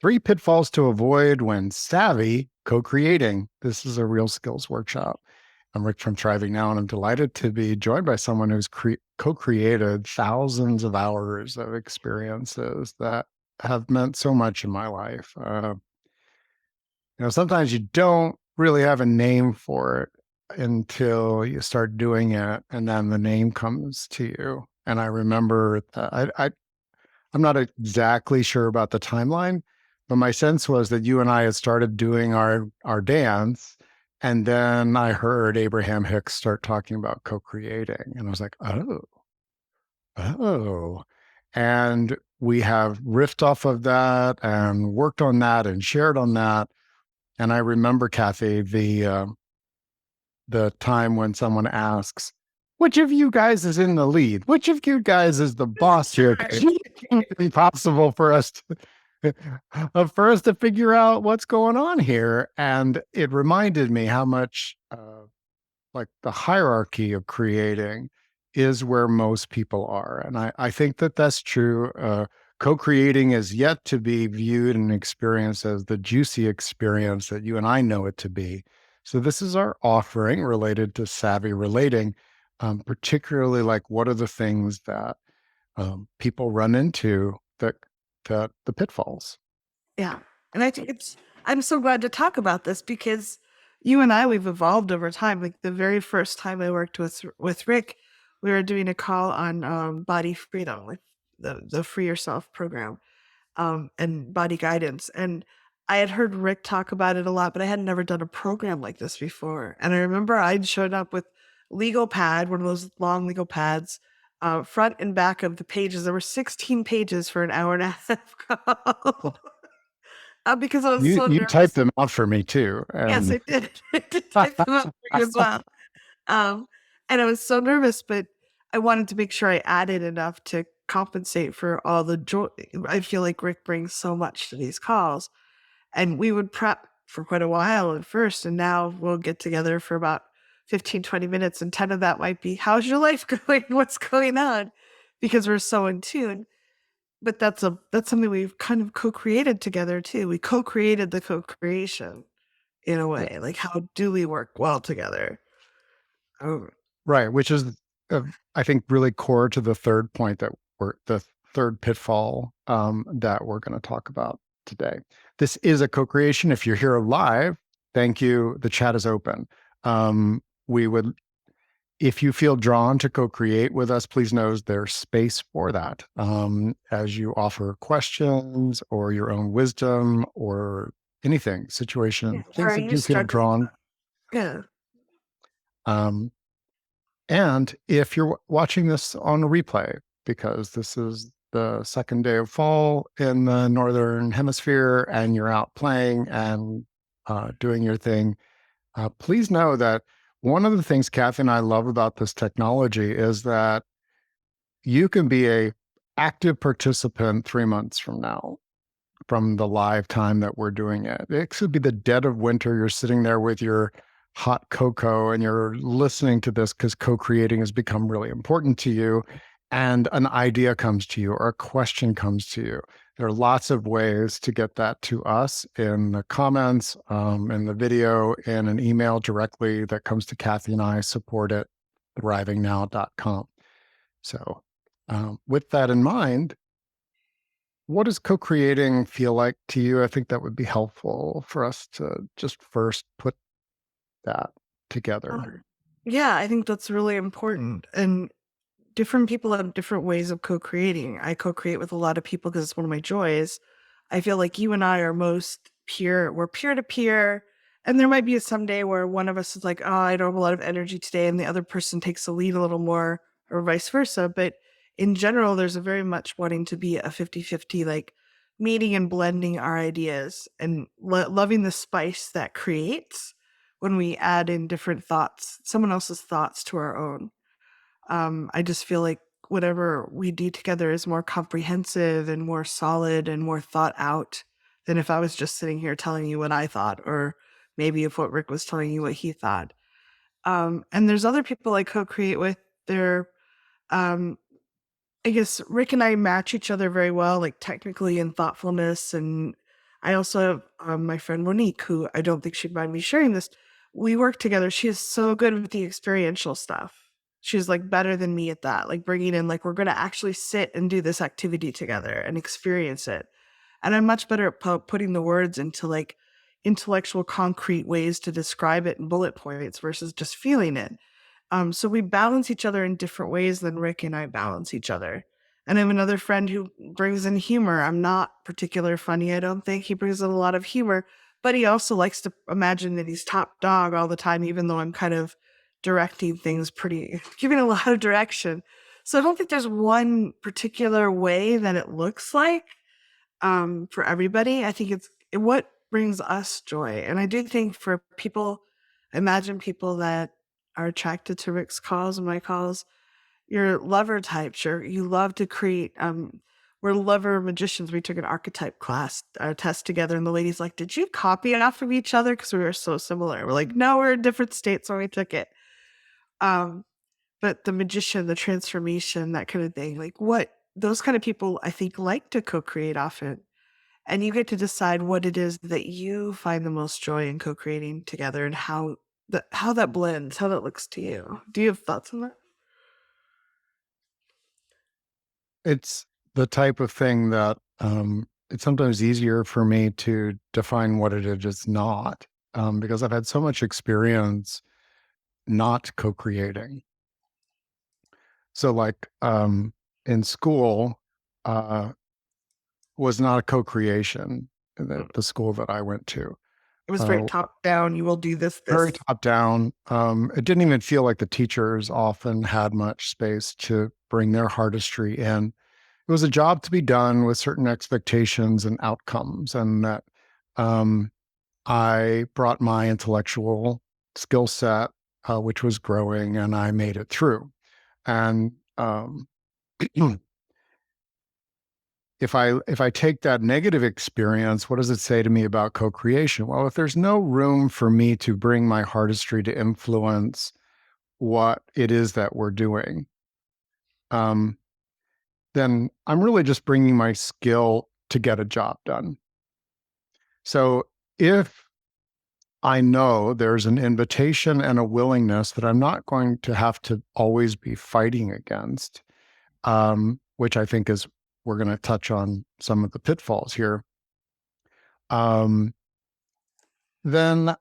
3 pitfalls to avoid when savvy co-creating. This is a real skills workshop. I'm Rick from Thriving Now, and I'm delighted to be joined by someone who's co-created thousands of hours of experiences that have meant so much in my life. Sometimes you don't really have a name for it until you start doing it, and then the name comes to you. And I remember I'm not exactly sure about the timeline, but my sense was that you and I had started doing our dance, and then I heard Abraham Hicks start talking about co-creating, and I was like, oh. And we have riffed off of that and worked on that and shared on that. And I remember, Kathy, the time when someone asks, which of you guys is in the lead? Which of you guys is the boss here? Because it's impossible for us to figure out what's going on here. And it reminded me how much like the hierarchy of creating is where most people are. And I think that that's true. Co-creating is yet to be viewed and experienced as the juicy experience that you and I know it to be. So this is our offering related to savvy relating, particularly like what are the things that people run into that the pitfalls. Yeah. And I think I'm so glad to talk about this because you and I, we've evolved over time. Like the very first time I worked with Rick, we were doing a call on body freedom, like the Free Yourself program, and body guidance. And I had heard Rick talk about it a lot, but I had never done a program like this before. And I remember I'd showed up with legal pad, one of those long legal pads, front and back of the pages. There were 16 pages for an hour and a half call. Because I was You so you typed nervous. them out for me too, Yes, and I did. I did type them up for you as well. Um, and I was so nervous, but I wanted to make sure I added enough to compensate for all the joy. I feel like Rick brings so much to these calls. And we would prep for quite a while at first, and now we'll get together for about 15, 20 minutes, and 10 of that might be, how's your life going? What's going on? Because we're so in tune. But that's something we've kind of co-created together too. We co-created the co-creation in a yeah, way. Like how do we work well together? Oh, right, which is I think really core to the third point that we're the third pitfall that we're going to talk about today. This is a co-creation. If you're here live, thank you. The chat is open. We would, if you feel drawn to co-create with us, please know there's space for that. As you offer questions or your own wisdom or anything, yeah. situation, Where things are that you you feel struggling drawn. with? Yeah. Um, and if you're watching this on a replay, because this is the second day of fall in the Northern Hemisphere and you're out playing and doing your thing, please know that one of the things Kathy and I love about this technology is that you can be a active participant 3 months from now from the live time that we're doing it. It could be the dead of winter. You're sitting there with your hot cocoa and you're listening to this because co-creating has become really important to you. And an idea comes to you or a question comes to you. There are lots of ways to get that to us in the comments, in the video, in an email directly that comes to Kathy and I, support at thrivingnow.com. So with that in mind, what does co-creating feel like to you? I think that would be helpful for us to just first put that together. Yeah, I think that's really important. And different people have different ways of co-creating. I co-create with a lot of people because it's one of my joys. I feel like you and I are most peer, we're peer to peer. And there might be a someday where one of us is like, oh, I don't have a lot of energy today, and the other person takes the lead a little more, or vice versa. But in general, there's a very much wanting to be a 50-50, like meeting and blending our ideas and loving the spice that creates when we add in different thoughts, someone else's thoughts to our own. I just feel like whatever we do together is more comprehensive and more solid and more thought out than if I was just sitting here telling you what I thought, or maybe if what Rick was telling you what he thought. And there's other people I co-create with. They're, um, I guess Rick and I match each other very well, like technically in thoughtfulness and I also have my friend Monique, who I don't think she'd mind me sharing this. We work together. She is so good with the experiential stuff. She's like better than me at that, like bringing in, like, we're going to actually sit and do this activity together and experience it. And I'm much better at putting the words into like intellectual, concrete ways to describe it in bullet points versus just feeling it. So we balance each other in different ways than Rick and I balance each other. And I have another friend who brings in humor. I'm not particularly funny, I don't think. He brings in a lot of humor, but he also likes to imagine that he's top dog all the time, even though I'm kind of directing things pretty, giving a lot of direction. So I don't think there's one particular way that it looks like for everybody. I think it's what brings us joy. And I do think for people, imagine people that are attracted to Rick's calls and my calls, you're lover types. You love to create. We're lover magicians. We took an archetype class test together, and the lady's like, "Did you copy it off of each other? Because we were so similar." We're like, "No, we're in different states when we took it." Um, but the magician, the transformation, that kind of thing, like what those kind of people, I think, like to co-create often, and you get to decide what it is that you find the most joy in co-creating together, and how that blends, how that looks to you. Do you have thoughts on that? It's the type of thing that it's sometimes easier for me to define what it is not, because I've had so much experience not co-creating. So, like in school, uh, was not a co-creation. The school that I went to, It was very uh, top down. You will do this, very this. top down. It didn't even feel like the teachers often had much space to bring their artistry in. It was a job to be done with certain expectations and outcomes, and that um, I brought my intellectual skill set, which was growing, and I made it through. And if I take that negative experience, what does it say to me about co-creation? Well, if there's no room for me to bring my artistry to influence what it is that we're doing, um, then I'm really just bringing my skill to get a job done. So if I know there's an invitation and a willingness that I'm not going to have to always be fighting against, which I think is, we're going to touch on some of the pitfalls here, um, then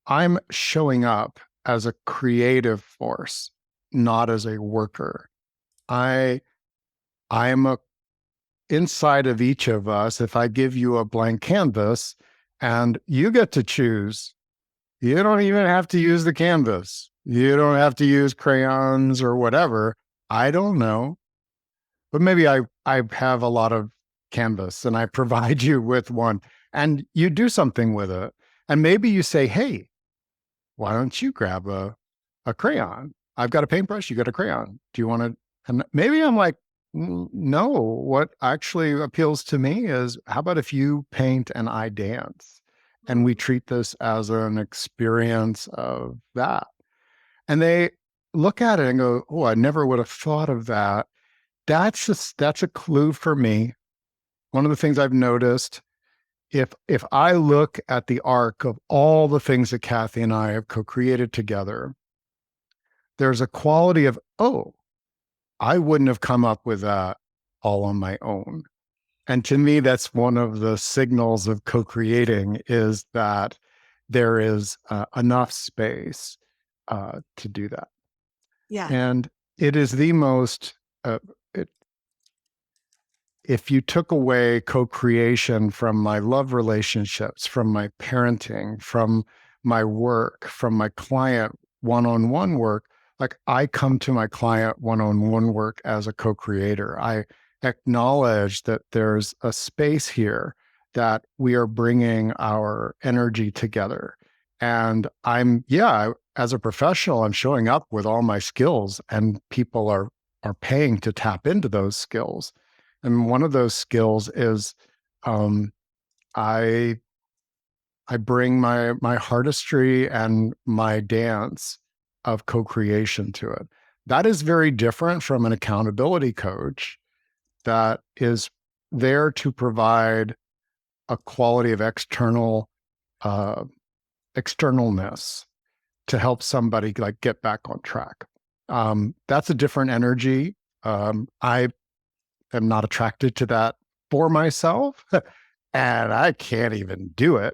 I'm showing up as a creative force, not as a worker. I I'm a inside of each of us. If I give you a blank canvas and you get to choose, you don't even have to use the canvas. You don't have to use crayons or whatever. I don't know. But maybe I have a lot of canvas and I provide you with one and you do something with it. And maybe you say, hey, why don't you grab a crayon? I've got a paintbrush, you got a crayon. Do you want to? And maybe I'm like, no, what actually appeals to me is how about if you paint and I dance? And we treat this as an experience of that. And they look at it and go, oh, I never would have thought of that. That's a clue for me. One of the things I've noticed, if I look at the arc of all the things that Kathy and I have co-created together, there's a quality of, oh, I wouldn't have come up with that all on my own. And to me, that's one of the signals of co-creating, is that there is enough space to do that. Yeah. And it is the most, it, if you took away co-creation from my love relationships, from my parenting, from my work, from my client one-on-one work, like I come to my client one-on-one work as a co-creator. I acknowledge that there's a space here that we are bringing our energy together. And as a professional, I'm showing up with all my skills and people are paying to tap into those skills. And one of those skills is um, I I bring my artistry and my dance of co-creation to it. That is very different from an accountability coach that is there to provide a quality of uh, externalness to help somebody like get back on track. That's a different energy. I am not attracted to that for myself. And I can't even do it.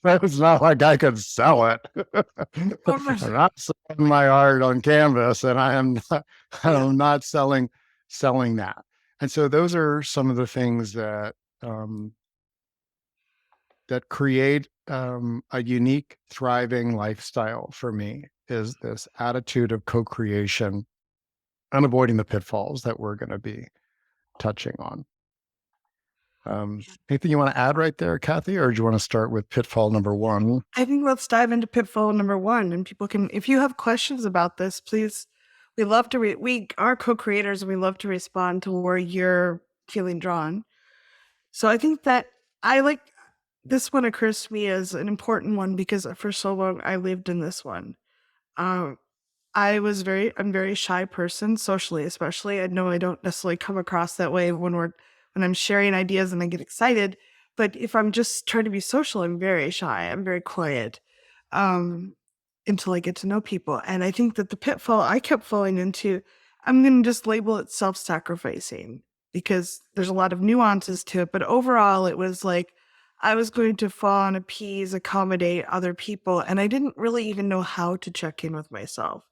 It's not like I can sell it. I'm not selling my art on canvas, and I'm not selling that. And so those are some of the things that um, that create a unique, thriving lifestyle for me. Is this attitude of co-creation and avoiding the pitfalls that we're going to be touching on. Anything you want to add right there, Kathy, or do you want to start with pitfall number 1? I think let's dive into pitfall number 1, and people can, if you have questions about this, please. We love to we are co-creators, and we love to respond to where you're feeling drawn. So I think that I like this one occurs to me as an important one because for so long I lived in this one. Um, I'm a very shy person socially, especially. I know I don't necessarily come across that way when I'm sharing ideas and I get excited. But if I'm just trying to be social, I'm very shy. I'm very quiet until I get to know people. And I think that the pitfall I kept falling into, I'm going to just label it self-sacrificing because there's a lot of nuances to it. But overall, it was like I was going to fawn, appease, accommodate other people. And I didn't really even know how to check in with myself.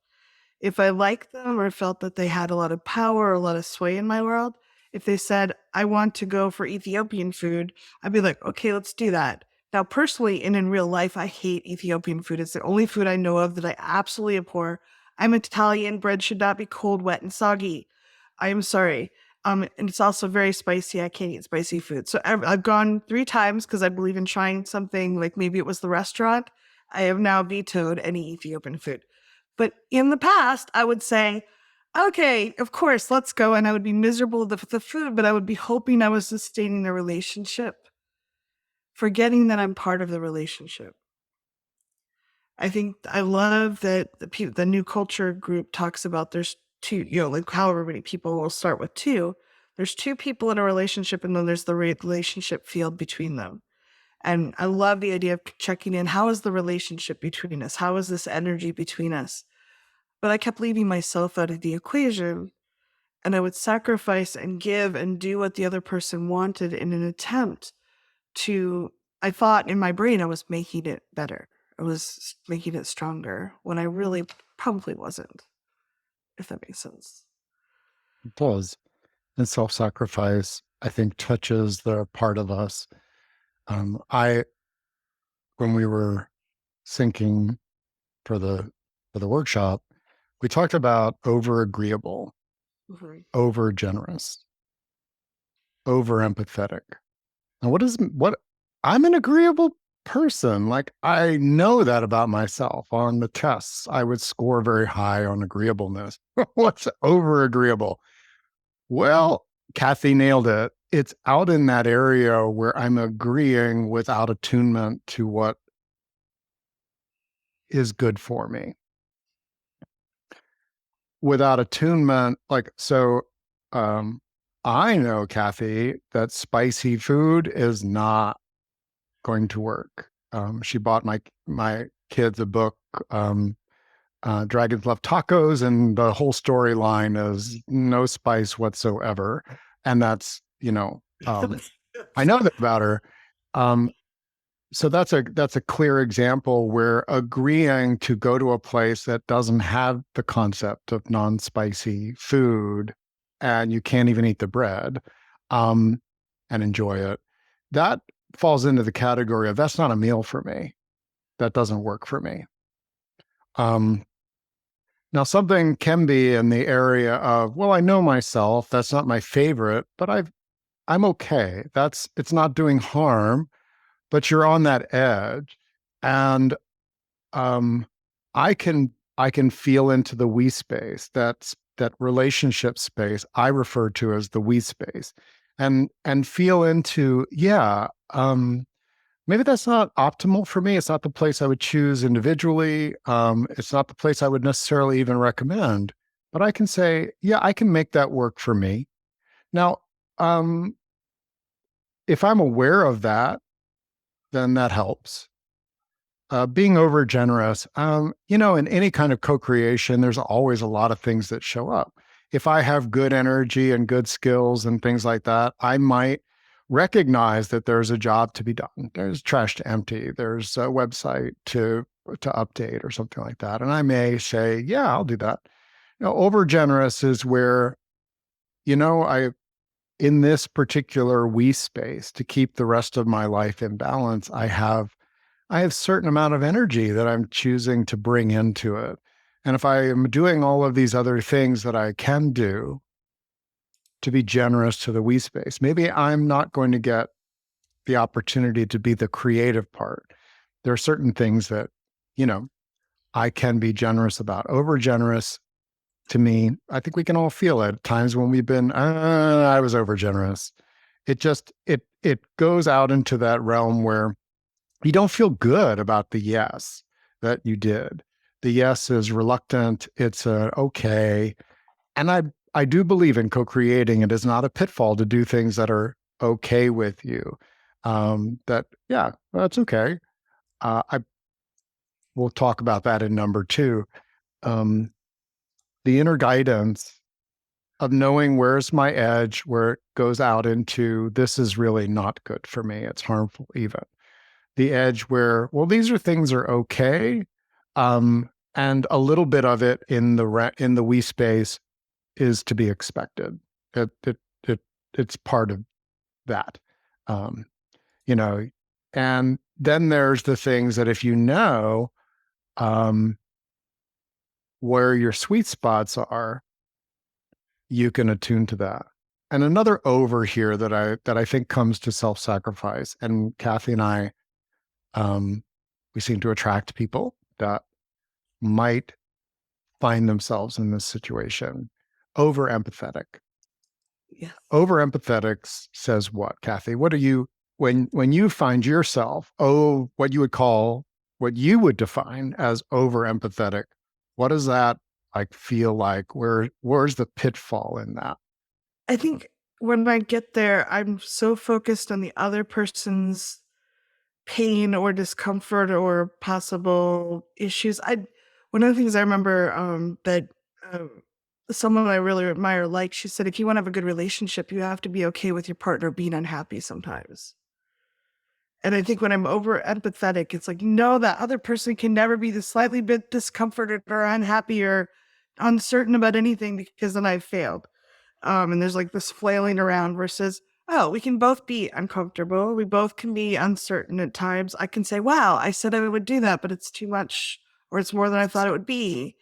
If I liked them or felt that they had a lot of power or a lot of sway in my world, if they said, I want to go for Ethiopian food, I'd be like, okay, let's do that. Now, personally and in real life, I hate Ethiopian food. It's the only food I know of that I absolutely abhor. I'm Italian. Bread should not be cold, wet, and soggy. I am sorry. And it's also very spicy. I can't eat spicy food. So I've gone 3 times because I believe in trying something, like maybe it was the restaurant. I have now vetoed any Ethiopian food. But in the past, I would say, okay, of course, let's go. And I would be miserable with the food, but I would be hoping I was sustaining the relationship, forgetting that I'm part of the relationship. I think I love that the new culture group talks about there's 2, like however many people will start with 2. There's 2 people in a relationship, and then there's the relationship field between them. And I love the idea of checking in. How is the relationship between us? How is this energy between us? But I kept leaving myself out of the equation, and I would sacrifice and give and do what the other person wanted in an attempt to, I thought in my brain I was making it better. I was making it stronger when I really probably wasn't, if that makes sense. It does. And self-sacrifice, I think, touches the part of us. When we were syncing for the workshop, we talked about over-agreeable, Mhm. over-generous, over-empathetic. Now, what I'm an agreeable person. Like, I know that about myself. On the tests, I would score very high on agreeableness. What's over agreeable? Well, Kathy nailed it. It's out in that area where I'm agreeing without attunement to what is good for me. Without attunement, like, so I know, Kathy, that spicy food is not going to work. She bought my kids a book, Dragons Love Tacos, and the whole storyline is no spice whatsoever. And that's, I know that about her. Um, so that's a clear example where agreeing to go to a place that doesn't have the concept of non-spicy food, and you can't even eat the bread, um, and enjoy it, that falls into the category of that's not a meal for me. That doesn't work for me. Um, Now, something can be in the area of, well, I know myself. That's not my favorite, but I'm okay. It's not doing harm, but you're on that edge, and um, I can feel into the we space. That relationship space I refer to as the we space, and feel into, yeah. Maybe that's not optimal for me. It's not the place I would choose individually. It's not the place I would necessarily even recommend. But I can say, yeah, I can make that work for me. Now, if I'm aware of that, then that helps. Being over generous, in any kind of co-creation, there's always a lot of things that show up. If I have good energy and good skills and things like that, I might recognize that there's a job to be done. There's trash to empty. There's a website to update or something like that. And I may say, yeah, I'll do that. Over generous is where, I in this particular we space to keep the rest of my life in balance, I have certain amount of energy that I'm choosing to bring into it. And if I am doing all of these other things that I can do to be generous to the we space, maybe I'm not going to get the opportunity to be the creative part. There are certain things that, I can be generous about. Over generous to me, I think we can all feel it. Times when we've been, I was over generous. It goes out into that realm where you don't feel good about the yes that you did. The yes is reluctant. It's a okay. And I do believe in co-creating. It is not a pitfall to do things that are okay with you. Yeah, that's okay. I will talk about that in number two. Um, the inner guidance of knowing where's my edge, where it goes out into this is really not good for me. It's harmful even. The edge where, well, these are things are okay. And a little bit of it in the we space is to be expected. It, it, it, it's part of that, um, you know, and then there's the things that if um, where your sweet spots are, you can attune to that. And another over here that I think comes to self-sacrifice, and Kathy and I, we seem to attract people that might find themselves in this situation. Over empathetic. Yeah. Over empathetic says what, Kathy? What are you when you find yourself, what you would define as over empathetic? What does that like feel like? Where's the pitfall in that? I think when I get there, I'm so focused on the other person's pain or discomfort or possible issues. One of the things I remember that someone I really admire, like she said, if you want to have a good relationship, you have to be okay with your partner being unhappy sometimes. And I think when I'm over empathetic, it's like, no, that other person can never be the slightly bit discomforted or unhappy or uncertain about anything because then I've failed. And there's like this flailing around versus, oh, we can both be uncomfortable. We both can be uncertain at times. I can say, wow, I said I would do that, but it's too much or it's more than I thought it would be.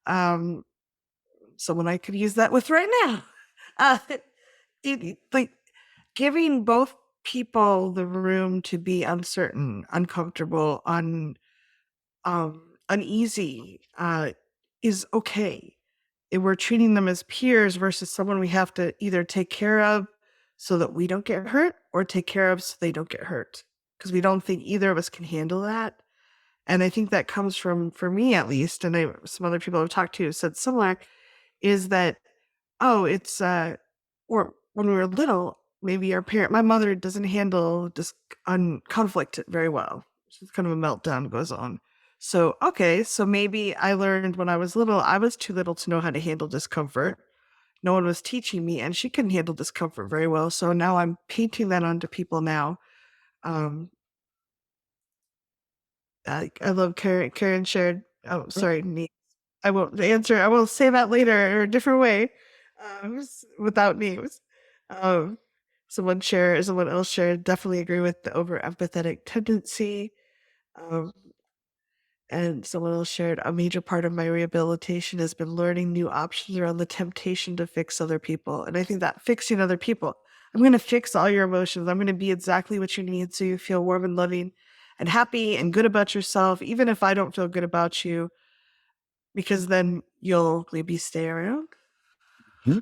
Um, Someone I could use that with right now. Uh, like giving both people the room to be uncertain, uncomfortable, uneasy, is okay. If we're treating them as peers versus someone we have to either take care of so that we don't get hurt or take care of so they don't get hurt. Because we don't think either of us can handle that. And I think that comes from, for me at least, and some other people I've talked to have said similar, is that, oh, it's, or when we were little, maybe my mother doesn't handle conflict very well. She's kind of a meltdown goes on. So, okay, so maybe I learned when I was little, I was too little to know how to handle discomfort. No one was teaching me, and she couldn't handle discomfort very well. So now I'm painting that onto people now. Um, I love Karen shared. Oh, sorry, names. I won't answer. I will say that later or a different way, without names. Um, someone else shared. Definitely agree with the over empathetic tendency. Um, and someone else shared, a major part of my rehabilitation has been learning new options around the temptation to fix other people. And I think that fixing other people, I'm going to fix all your emotions. I'm going to be exactly what you need so you feel warm and loving and happy and good about yourself, even if I don't feel good about you, because then you'll maybe stay around. Hmm?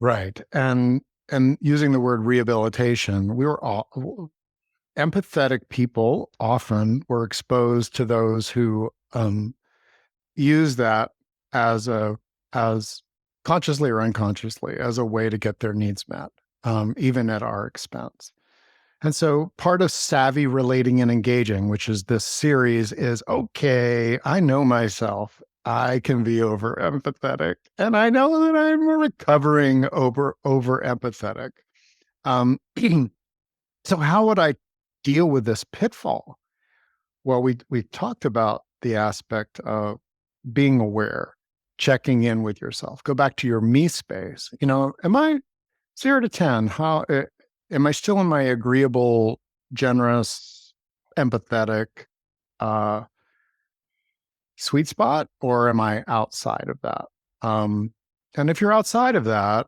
Right. And using the word rehabilitation, we were all empathetic people often were exposed to those who use that as as consciously or unconsciously as a way to get their needs met. even at our expense. And so part of savvy relating and engaging, which is this series, is okay, I know myself. I can be over empathetic, and I know that I'm recovering over empathetic. So how would I deal with this pitfall? Well, we talked about the aspect of being aware, checking in with yourself. Go back to your me space. Am I 0 to 10? How am I still in my agreeable, generous, empathetic uh, sweet spot, or am I outside of that? And if you're outside of that,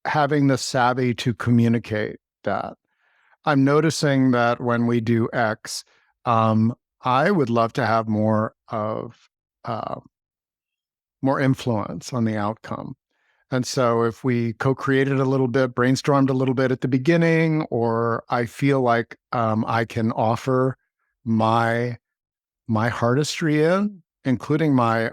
having the savvy to communicate that. I'm noticing that when we do X, I would love to have uh, more influence on the outcome. And so if we co-created a little bit, brainstormed a little bit at the beginning, or I feel like I can offer my artistry in, including how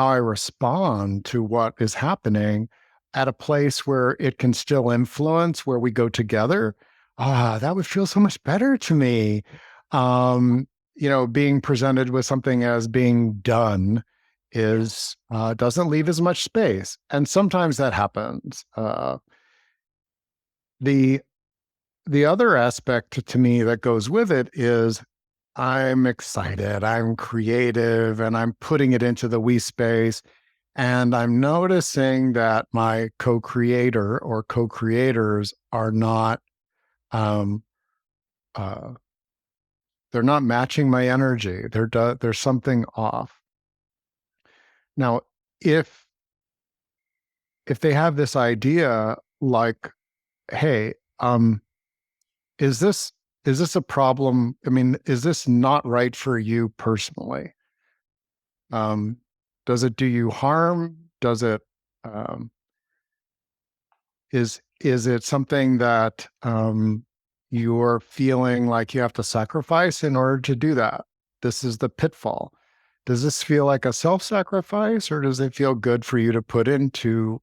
I respond to what is happening at a place where it can still influence, where we go together, that would feel so much better to me. Being presented with something as being done is doesn't leave as much space. And sometimes that happens. The other aspect to me that goes with it is I'm excited, I'm creative, and I'm putting it into the we space. And I'm noticing that my co-creator or co-creators are not, um, uh, they're not matching my energy. There's something off. Now, if they have this idea like, hey, is this a problem? I mean, is this not right for you personally? Um, does it do you harm? Does it um, is it something that you're feeling like you have to sacrifice in order to do that? This is the pitfall. Does this feel like a self-sacrifice, or does it feel good for you to put into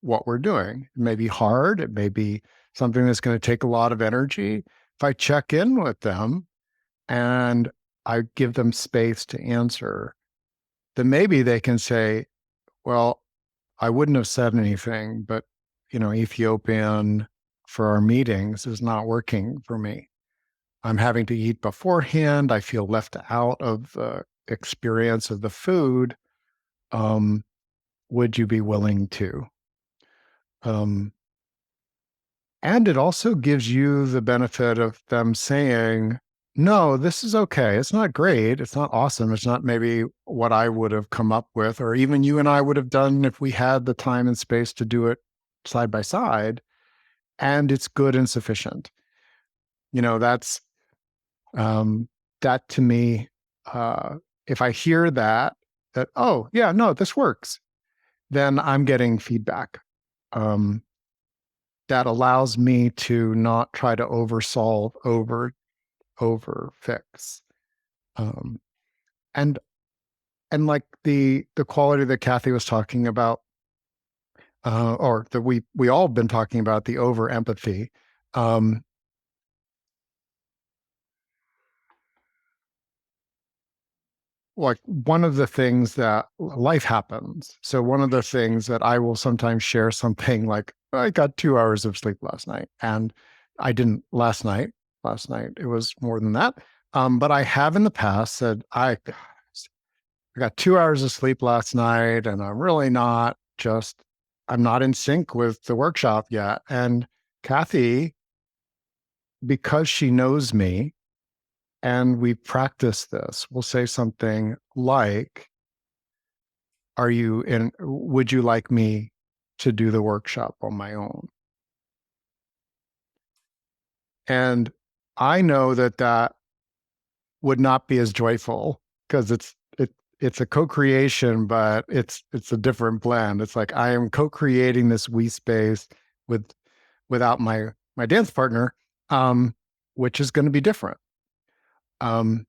what we're doing? It may be hard. It may be something that's going to take a lot of energy. If I check in with them and I give them space to answer, then maybe they can say, well, I wouldn't have said anything, but Ethiopian for our meetings is not working for me. I'm having to eat beforehand. I feel left out of the experience of the food. Um, would you be willing to? Um, and it also gives you the benefit of them saying, no, this is okay. It's not great. It's not awesome. It's not maybe what I would have come up with, or even you and I would have done if we had the time and space to do it side by side. And it's good and sufficient. That's that to me. If I hear that, oh yeah, no, this works, then I'm getting feedback. That allows me to not try to oversolve, over fix. Um, and like the quality that Kathy was talking about, or that we all been talking about, the over empathy. Like one of the things that life happens. So one of the things that I will sometimes share something like, I got 2 hours of sleep last night, and I didn't last night. Last night it was more than that. But I have in the past said, I got 2 hours of sleep last night, and I'm not in sync with the workshop yet. And Kathy, because she knows me and we practice this, will say something like, would you like me to do the workshop on my own? And I know that would not be as joyful, because it's a co-creation, but it's a different blend. It's like I am co-creating this we space without my dance partner, which is going to be different. But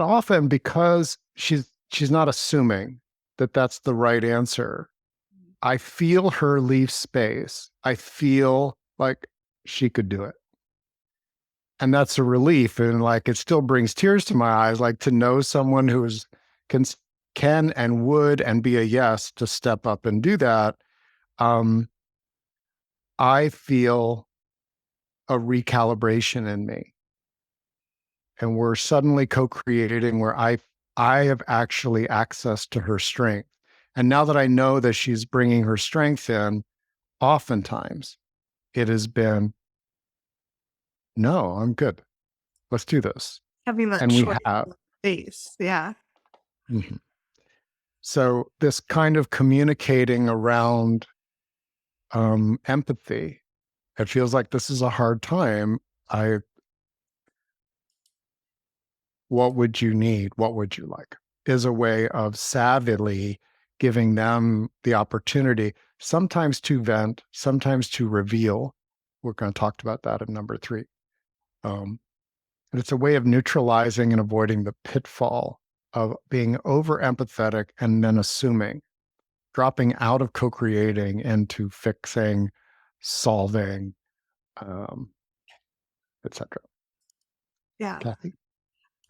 often, because she's not assuming that that's the right answer, I feel her leave space. I feel like she could do it. And that's a relief. And like, it still brings tears to my eyes, like to know someone who is, can, can and would and be a yes to step up and do that. I feel a recalibration in me. And we're suddenly co-creating where I have actually access to her strength. And now that I know that she's bringing her strength in, oftentimes it has been, no, I'm good. Let's do this. Having that And we choice have. space. Yeah. Mhm. So this kind of communicating around empathy, it feels like this is a hard time. I, what would you need? What would you like? Is a way of savvily giving them the opportunity, sometimes to vent, sometimes to reveal. We're going to talk about that in number 3. And it's a way of neutralizing and avoiding the pitfall of being over empathetic and then assuming, dropping out of co-creating into fixing, solving, um, etc. Yeah. Kathy?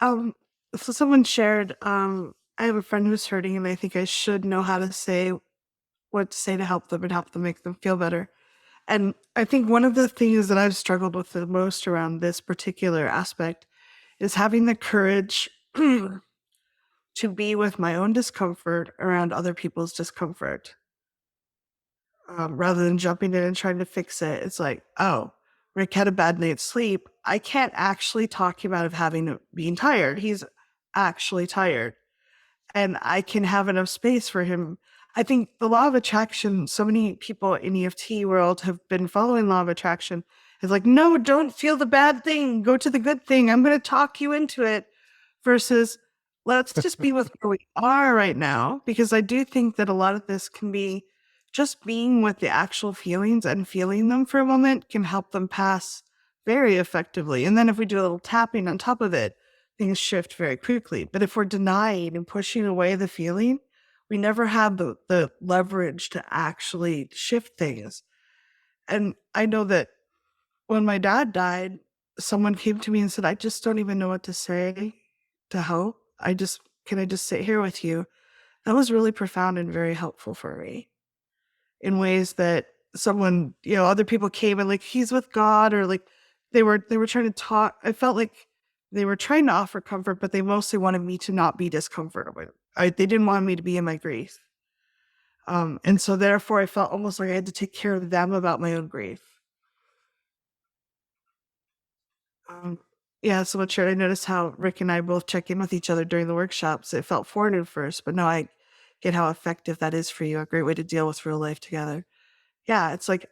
Um, so someone shared, I have a friend who's hurting and I think I should know how to say what to say to help them and help them make them feel better. And I think one of the things that I've struggled with the most around this particular aspect is having the courage to be with my own discomfort around other people's discomfort. Rather than jumping in and trying to fix it. It's like, oh, Rick had a bad night's sleep. I can't actually talk him out of being tired. He's actually tired. And I can have enough space for him. I think the law of attraction, so many people in EFT world have been following law of attraction. It's like, no, don't feel the bad thing. Go to the good thing. I'm going to talk you into it versus let's just be with where we are right now. Because I do think that a lot of this can be just being with the actual feelings and feeling them for a moment can help them pass very effectively. And then if we do a little tapping on top of it, things shift very quickly. But if we're denying and pushing away the feeling, we never have the leverage to actually shift things. And I know that when my dad died, someone came to me and said, I just don't even know what to say to help. Can I just sit here with you? That was really profound and very helpful for me in ways that someone, other people came and like, he's with God, or like they were trying to talk. I felt like they were trying to offer comfort, but they mostly wanted me to not be discomforted. They didn't want me to be in my grief. And so therefore I felt almost like I had to take care of them about my own grief. Yeah, so much. I noticed how Rick and I both check in with each other during the workshops. It felt foreign at first, but no, I get how effective that is for you. A great way to deal with real life together. Yeah, it's like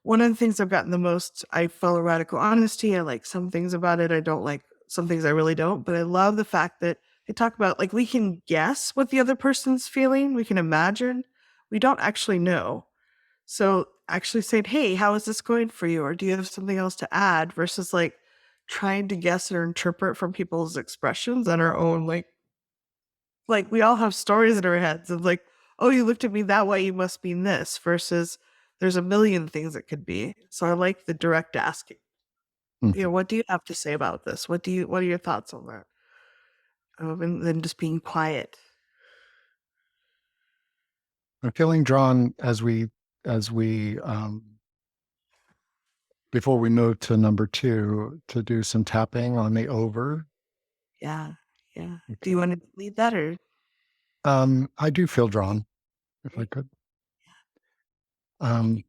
one of the things I've gotten the most, I follow radical honesty. I like some things about it. I don't like some things I really don't, but I love the fact that they talk about like we can guess what the other person's feeling. We can imagine. We don't actually know. So actually saying, hey, how is this going for you? Or do you have something else to add versus like trying to guess or interpret from people's expressions on our own, like we all have stories in our heads of like, oh, you looked at me that way, you must mean this, versus there's a million things it could be. So I like the direct asking. Mhm. What do you have to say about this? What are your thoughts on that? And then just being quiet. I'm feeling drawn as we before we move to number 2 to do some tapping on the over. Yeah. Yeah. Do Okay. you want to lead that or? I do feel drawn, if I could. Um,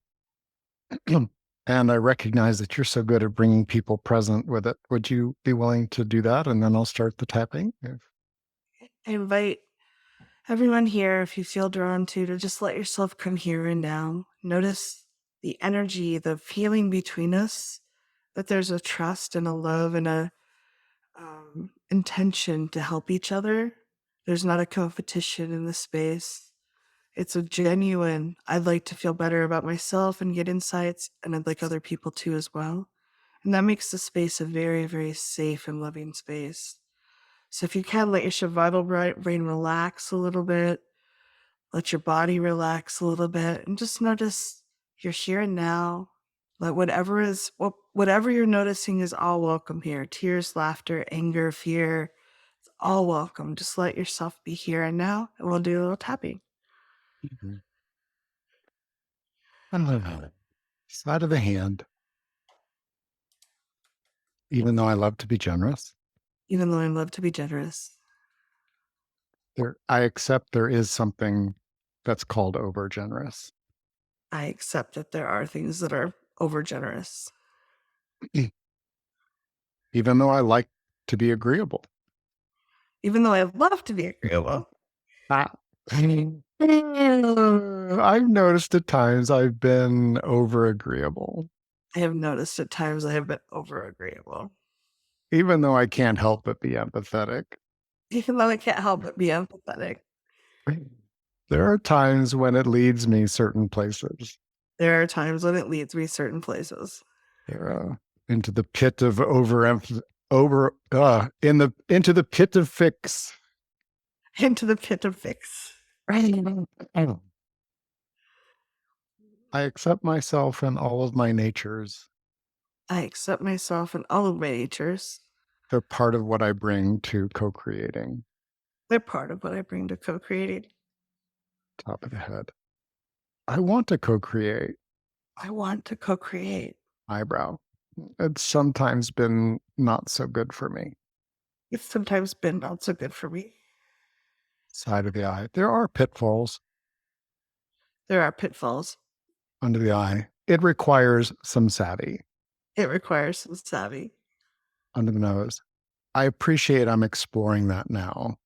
and I recognize that you're so good at bringing people present with it. Would you be willing to do that? And then I'll start the tapping. I invite everyone here, if you feel drawn to just let yourself come here and now. Notice the energy, the feeling between us, that there's a trust and a love and a intention to help each other. There's not a competition in the space. It's a genuine, I'd like to feel better about myself and get insights, and I'd like other people to as well. And that makes the space a very, very safe and loving space. So if you can, let your survival brain relax a little bit. Let your body relax a little bit and just notice you're here and now. Let whatever you're noticing is all welcome here. Tears, laughter, anger, fear, it's all welcome. Just let yourself be here and now, and we'll do a little tapping. Side of the hand. Even though I love to be generous, Even though I love to be generous, I accept there is something that's called over generous. I accept that there are things that are over generous. Even though I like to be agreeable. Even though I love to be agreeable, I've noticed at times I've been over agreeable. I have noticed at times I have been over agreeable. Even though I can't help but be empathetic. Even though I can't help but be empathetic. There are times when it leads me certain places. There are times when it leads me certain places. Into the pit of into the pit of fix. Into the pit of fix. I accept myself and all of my natures. I accept myself and all of my natures. They're part of what I bring to co-creating. They're part of what I bring to co-creating. Top of the head. I want to co-create. I want to co-create. Eyebrow. It's sometimes been not so good for me. It's sometimes been not so good for me. Side of the eye. There are pitfalls. There are pitfalls. Under the eye. It requires some savvy. It requires some savvy. Under the nose. I appreciate I'm exploring that now.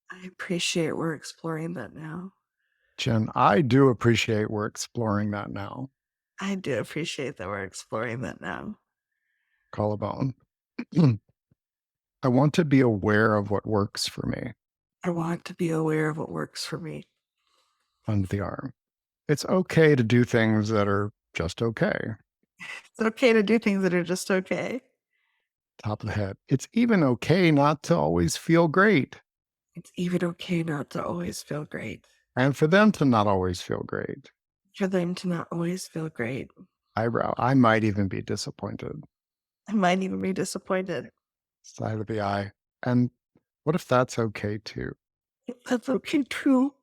I appreciate we're exploring that now. Jen, I do appreciate we're exploring that now. I do appreciate that we're exploring that now. Collarbone. I want to be aware of what works for me. I want to be aware of what works for me. Under the arm. It's okay to do things that are just okay. It's okay to do things that are just okay. Top of the head. It's even okay not to always feel great. It's even okay not to always feel great. And for them to not always feel great. For them to not always feel great. Eyebrow. I might even be disappointed. I might even be disappointed. Side of the eye. And what if that's okay too? That's okay too.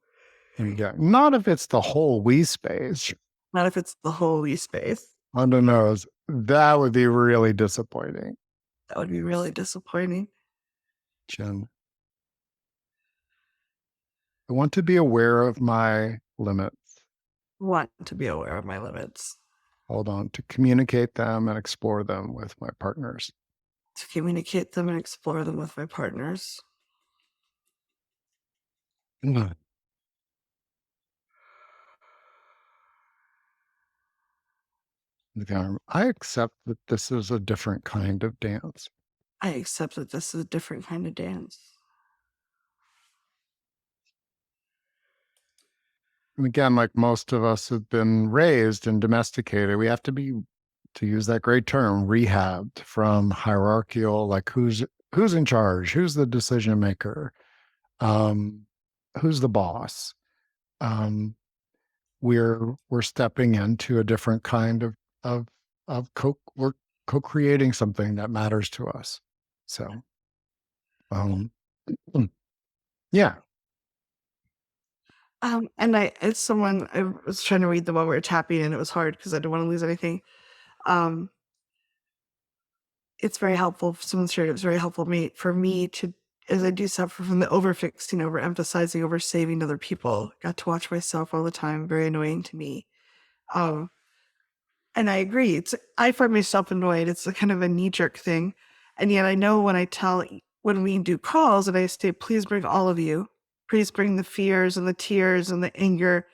Yeah. Not if it's the whole we space. Not if it's the whole we space. On the nose. That would be really disappointing. That would be really disappointing. Jen. I want to be aware of my limits. Want to be aware of my limits. Hold on. To communicate them and explore them with my partners. To communicate them and explore them with my partners. I accept that this is a different kind of dance. I accept that this is a different kind of dance. And again, like most of us have been raised and domesticated, we have to be, to use that great term, rehabbed from hierarchical, like who's in charge, who's the decision maker, who's the boss. We're stepping into a different kind of we're co-creating something that matters to us. So, yeah. And I was trying to read them while we were tapping, and it was hard because I didn't want to lose anything. It's very helpful. Someone shared it was very helpful for me to, as I do suffer from the overfixing, over-emphasizing, over-saving other people. Got to watch myself all the time. Very annoying to me. And I agree. I find myself annoyed. It's a kind of a knee-jerk thing. And yet I know when we do calls and I say, please bring all of you, please bring the fears and the tears and the anger.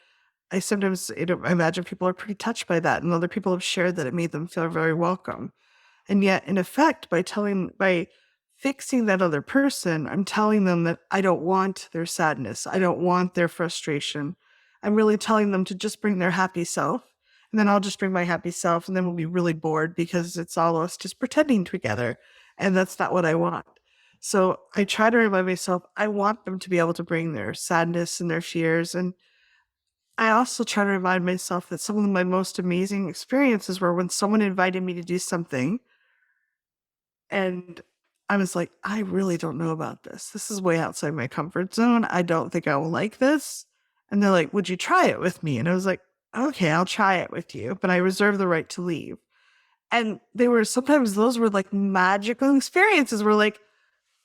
I sometimes imagine people are pretty touched by that. And other people have shared that it made them feel very welcome. And yet, in effect, by fixing that other person, I'm telling them that I don't want their sadness. I don't want their frustration. I'm really telling them to just bring their happy self. And then I'll just bring my happy self, and then we'll be really bored because it's all us just pretending together. And that's not what I want. So I try to remind myself, I want them to be able to bring their sadness and their fears. And I also try to remind myself that some of my most amazing experiences were when someone invited me to do something and I was like, I really don't know about this. This is way outside my comfort zone. I don't think I will like this. And they're like, would you try it with me? And I was like, okay, I'll try it with you, but I reserve the right to leave. And they were sometimes those were like magical experiences where like,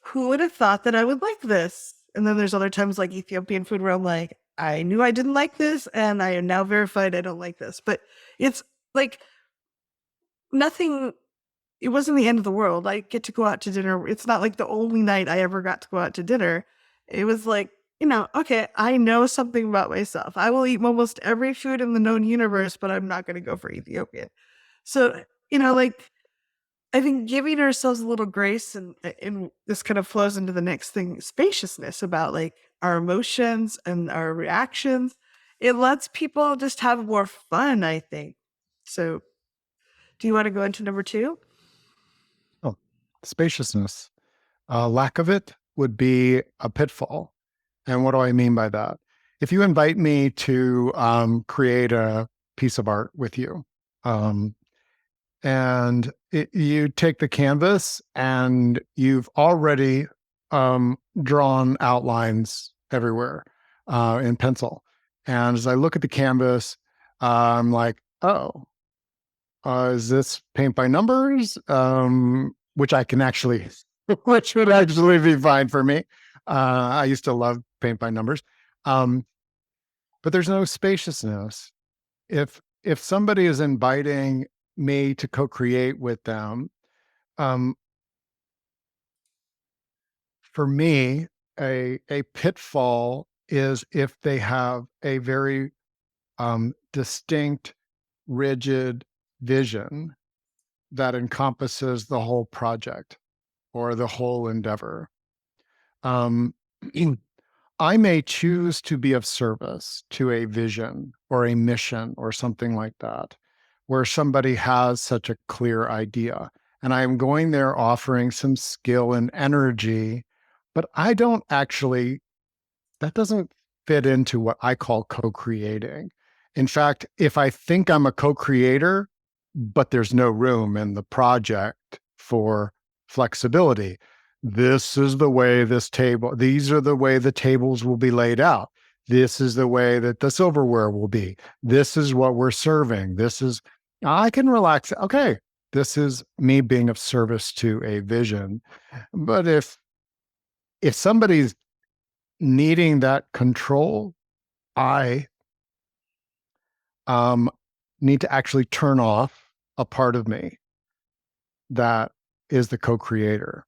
who would have thought that I would like this? And then there's other times like Ethiopian food where I'm like, I knew I didn't like this and I am now verified I don't like this. But it's like nothing, it wasn't the end of the world. I get to go out to dinner. It's not like the only night I ever got to go out to dinner. It was like, okay, I know something about myself. I will eat almost every food in the known universe, but I'm not going to go for Ethiopian. So, like I think giving ourselves a little grace and this kind of flows into the next thing, spaciousness about like our emotions and our reactions. It lets people just have more fun, I think. So do you want to go into number 2? Oh, spaciousness. Lack of it would be a pitfall. And what do I mean by that? If you invite me to create a piece of art with you, um, and you take the canvas and you've already drawn outlines everywhere in pencil. And as I look at the canvas, I'm like, oh, is this paint by numbers? Which I can actually, which would actually be fine for me. I used to love paint by numbers. Um, but there's no spaciousness. If somebody is inviting me to co-create with them, um, for me, a pitfall is if they have a very distinct, rigid vision that encompasses the whole project or the whole endeavor. Um, I may choose to be of service to a vision or a mission or something like that, where somebody has such a clear idea. And I am going there offering some skill and energy, but I don't actually, that doesn't fit into what I call co creating. In fact, if I think I'm a co creator, but there's no room in the project for flexibility, this is the way these are the way the tables will be laid out. This is the way that the silverware will be. This is what we're serving. I can relax. Okay, this is me being of service to a vision. But if somebody's needing that control, I um, need to actually turn off a part of me that is the co-creator.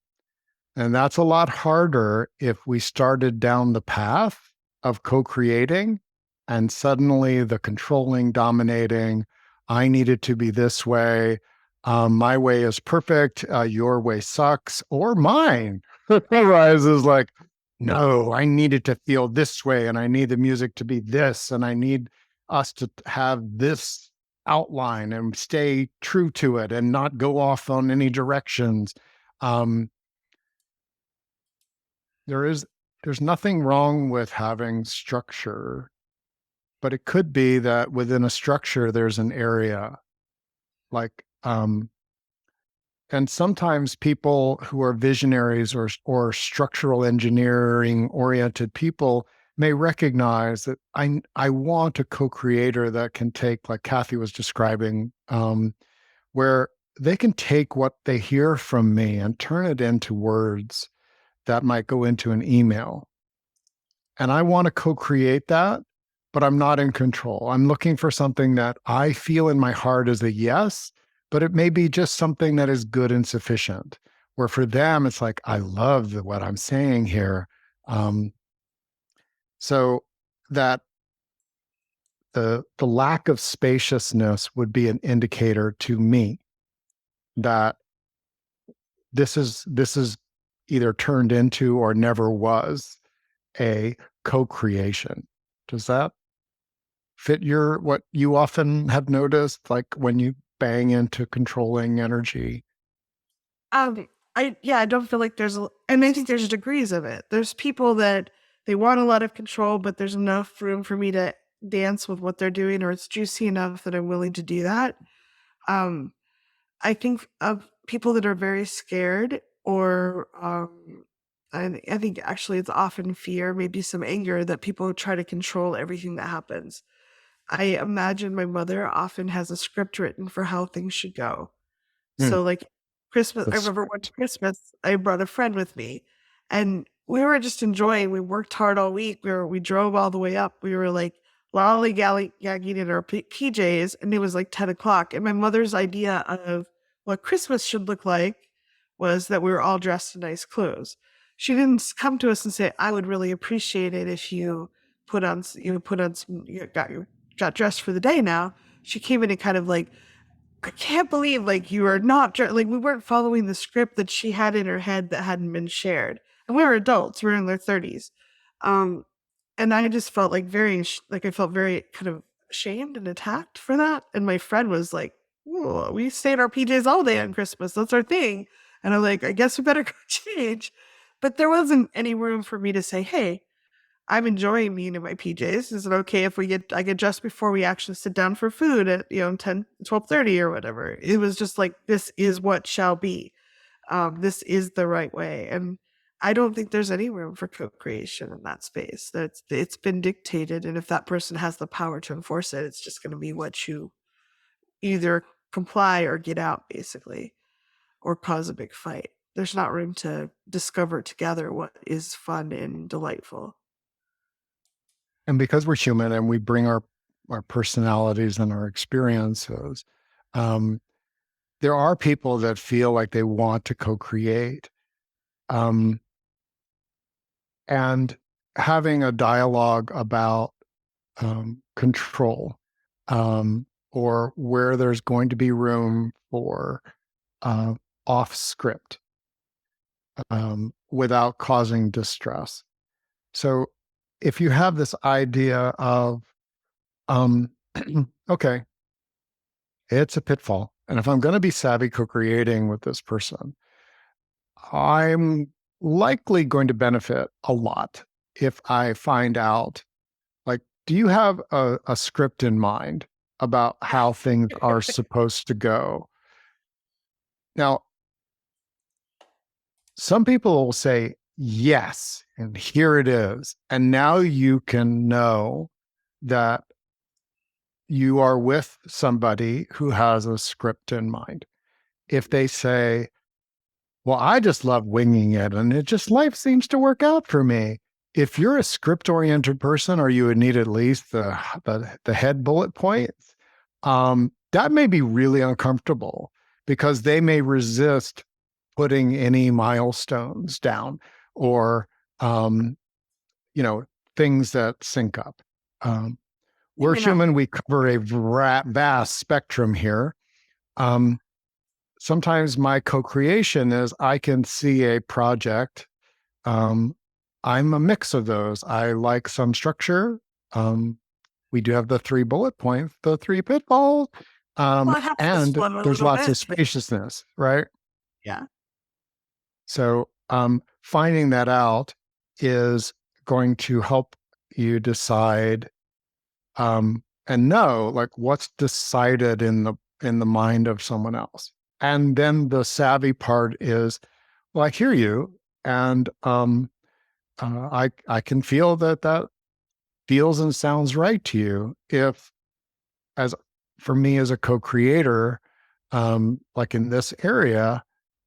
And that's a lot harder if we started down the path of co-creating and suddenly the controlling, dominating, I need it to be this way. My way is perfect. Your way sucks, or mine arises like, no, I need it to feel this way. And I need the music to be this. And I need us to have this outline and stay true to it and not go off on any directions. Um, there is there's nothing wrong with having structure, but it could be that within a structure there's an area like and sometimes people who are visionaries or structural engineering oriented people may recognize that I want a co-creator that can take, like Kathy was describing, where they can take what they hear from me and turn it into words that might go into an email. And I want to co-create that, but I'm not in control. I'm looking for something that I feel in my heart is a yes, but it may be just something that is good and sufficient. Where for them, it's like, I love what I'm saying here. Um, so that the lack of spaciousness would be an indicator to me that this is either turned into or never was a co-creation. Does that fit what you often have noticed, like when you bang into controlling energy? I don't feel like and I think there's degrees of it. There's people that they want a lot of control, but there's enough room for me to dance with what they're doing, or it's juicy enough that I'm willing to do that. Um, I think of people that are very scared, or I think actually it's often fear, maybe some anger, that people try to control everything that happens. I imagine my mother often has a script written for how things should go. Hmm, So, like, Christmas, I that's remember one script. Christmas, I brought a friend with me, and we were just enjoying. We worked hard all week. We drove all the way up. We were like lollygagging in our PJs, and it was like 10 o'clock. And my mother's idea of what Christmas should look like was that we were all dressed in nice clothes. She didn't come to us and say, "I would really appreciate it if you put on some, got dressed for the day now." She came in and kind of like, I can't believe like you are not like we weren't following the script that she had in her head that hadn't been shared. And we were adults, we were in their 30s. Um, and I just felt like like I felt very kind of shamed and attacked for that. And my friend was like, "Ooh, we stay in our PJs all day on Christmas. That's our thing." And I'm like, "I guess we better go change." But there wasn't any room for me to say, "Hey, I'm enjoying being in my PJs. Is it okay if I get dressed before we actually sit down for food at, 12:30 or whatever?" It was just like, this is what shall be. This is the right way. And I don't think there's any room for co-creation in that space. It's been dictated. And if that person has the power to enforce it, it's just going to be what you either comply or get out, basically, or cause a big fight. There's not room to discover together what is fun and delightful. And because we're human and we bring our personalities and our experiences, um, there are people that feel like they want to co-create. Um, and having a dialogue about control, or where there's going to be room for uh, off script, without causing distress. So if you have this idea of, um, okay, it's a pitfall. And if I'm going to be savvy co creating with this person, I'm likely going to benefit a lot if I find out, like, do you have a script in mind about how things are supposed to go? Now, some people will say, yes, and here it is. And now you can know that you are with somebody who has a script in mind. If they say, well, I just love winging it and it just life seems to work out for me. If you're a script oriented person, or you would need at least the head bullet points, that may be really uncomfortable because they may resist putting any milestones down, or um, you know, things that sync up. Um, They we're may not. human. We cover a vast spectrum here. Um, Sometimes my co-creation is I can see a project. Um, I'm a mix of those. I like some structure. Um, we do have the 3 bullet points, the 3 pitfalls, Well, it helps us and flow a there's little lots bit. of spaciousness, right? Yeah. So finding that out is going to help you decide, and know like what's decided in the mind of someone else. And then the savvy part is, well, I hear you, and I can feel that that feels and sounds right to you. If, as for me as a co-creator, like in this area,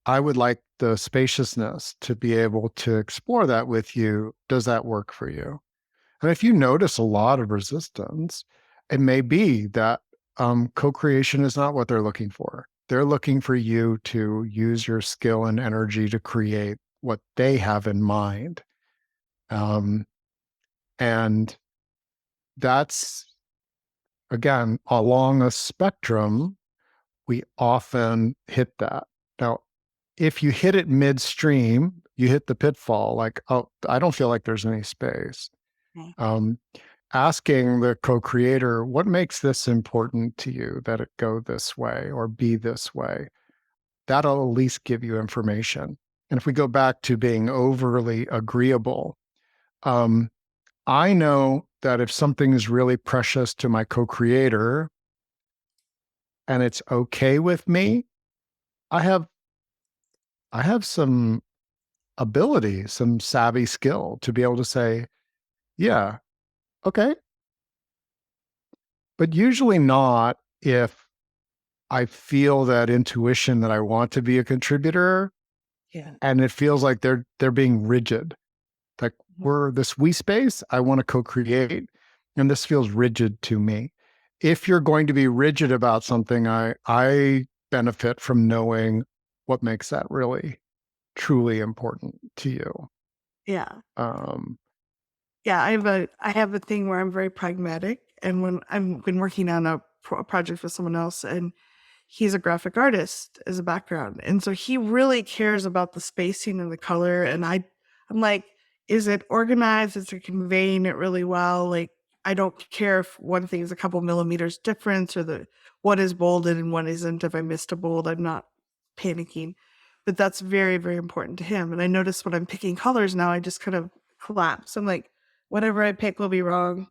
I would like the spaciousness to be able to explore that with you. Does that work for you? And if you notice a lot of resistance, it may be that co-creation is not what they're looking for. They're looking for you to use your skill and energy to create what they have in mind. Um, and that's, again, along a spectrum, we often hit that. Now, if you hit it midstream, you hit the pitfall, like, oh, I don't feel like there's any space. Okay. Um, Asking the co-creator, what makes this important to you that it go this way or be this way? That'll at least give you information. And if we go back to being overly agreeable, um, I know that if something is really precious to my co-creator and it's okay with me, I have some ability, some savvy skill to be able to say, yeah, okay. But usually not if I feel that intuition that I want to be a contributor Yeah. and it feels like they're being rigid. Like we're this we space, I want to co-create, and this feels rigid to me. If you're going to be rigid about something, I benefit from knowing what makes that really truly important to you. Yeah. Um, Yeah, I have a thing where I'm very pragmatic, and when I've been working on a project with someone else, and he's a graphic artist as a background, and so he really cares about the spacing and the color, and I'm like, is it organized? Is it conveying it really well? Like, I don't care if one thing is a couple millimeters difference or the what is bolded and what isn't. If I missed a bold, I'm not panicking, but that's very, very important to him. And I notice when I'm picking colors now, I just kind of collapse. I'm like, whatever I pick will be wrong.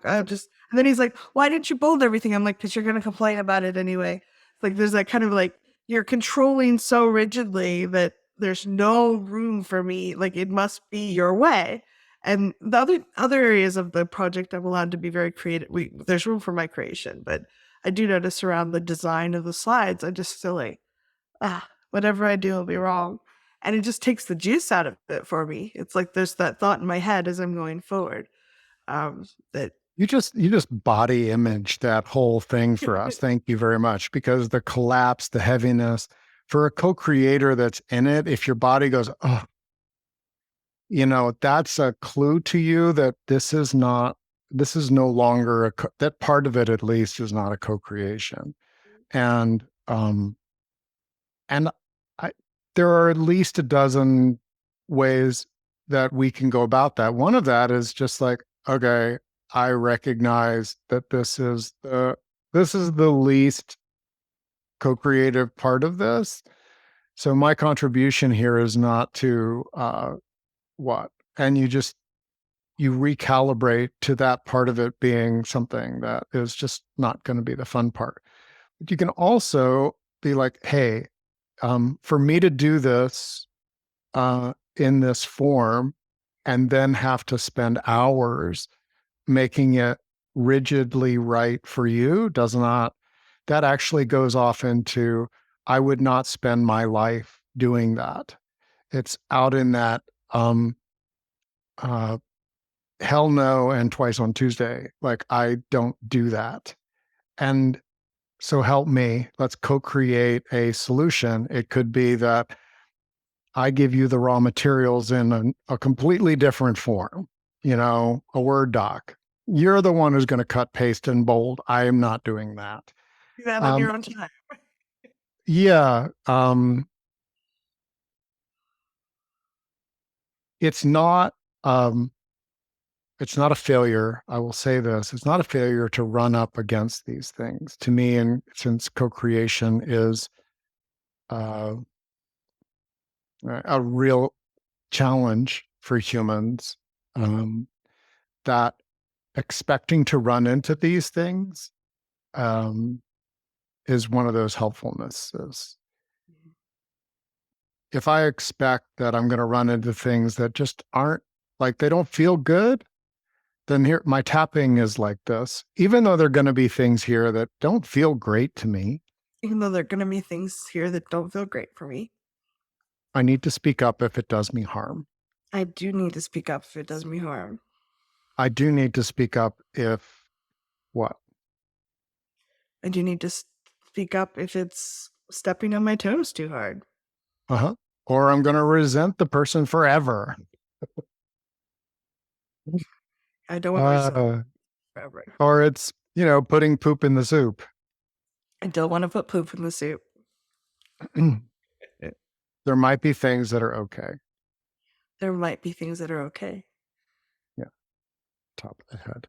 I'll just, and then he's like, why didn't you bold everything? I'm like, because you're going to complain about it anyway. Like, there's that kind of like, you're controlling so rigidly that there's no room for me. Like, it must be your way. And the other areas of the project, I'm allowed to be very creative. There's room for my creation, but I do notice around the design of the slides, I just feel like, whatever I do will be wrong. And it just takes the juice out of it for me. It's like there's that thought in my head as I'm going forward. That you just body image that whole thing for us. Thank you very much. Because the collapse, the heaviness, for a co-creator that's in it, if your body goes, oh, that's a clue to you that this is no longer that part of it at least is not a co-creation. And and I, there are at least a dozen ways that we can go about that. One of that is just like, okay, I recognize that this is the least co-creative part of this. So my contribution here is not to what, and you recalibrate to that part of it being something that is just not going to be the fun part. But you can also be like, hey, for me to do this in this form and then have to spend hours making it rigidly right for you does not, that actually goes off into, I would not spend my life doing that. It's out in that uh, hell no and twice on Tuesday. Like, I don't do that. And so help me, let's co-create a solution. It could be that I give you the raw materials in a completely different form, a Word doc. You're the one who's going to cut, paste, and bold. I am not doing that. do that on Um, your own time. yeah, it's not. Um, it's not a failure. I will say this: it's not a failure to run up against these things. To me, and since co-creation is uh, a real challenge for humans, that expecting to run into these things um, is one of those helpfulnesses. If I expect that I'm going to run into things that just aren't, like, they don't feel good, then here my tapping is like this. Even though there are going to be things here that don't feel great to me, Even though there are going to be things here that don't feel great for me, I need to speak up if it does me harm. I do need to speak up if it does me harm. I do need to speak up if what? I do need to speak up if it's stepping on my toes too hard. Uh-huh. Or I'm going to resent the person forever. I don't want to resent Uh, forever. or it's, putting poop in the soup. I don't want to put poop in the soup. There might be things that are okay. There might be things that are okay. Yeah, top of the head.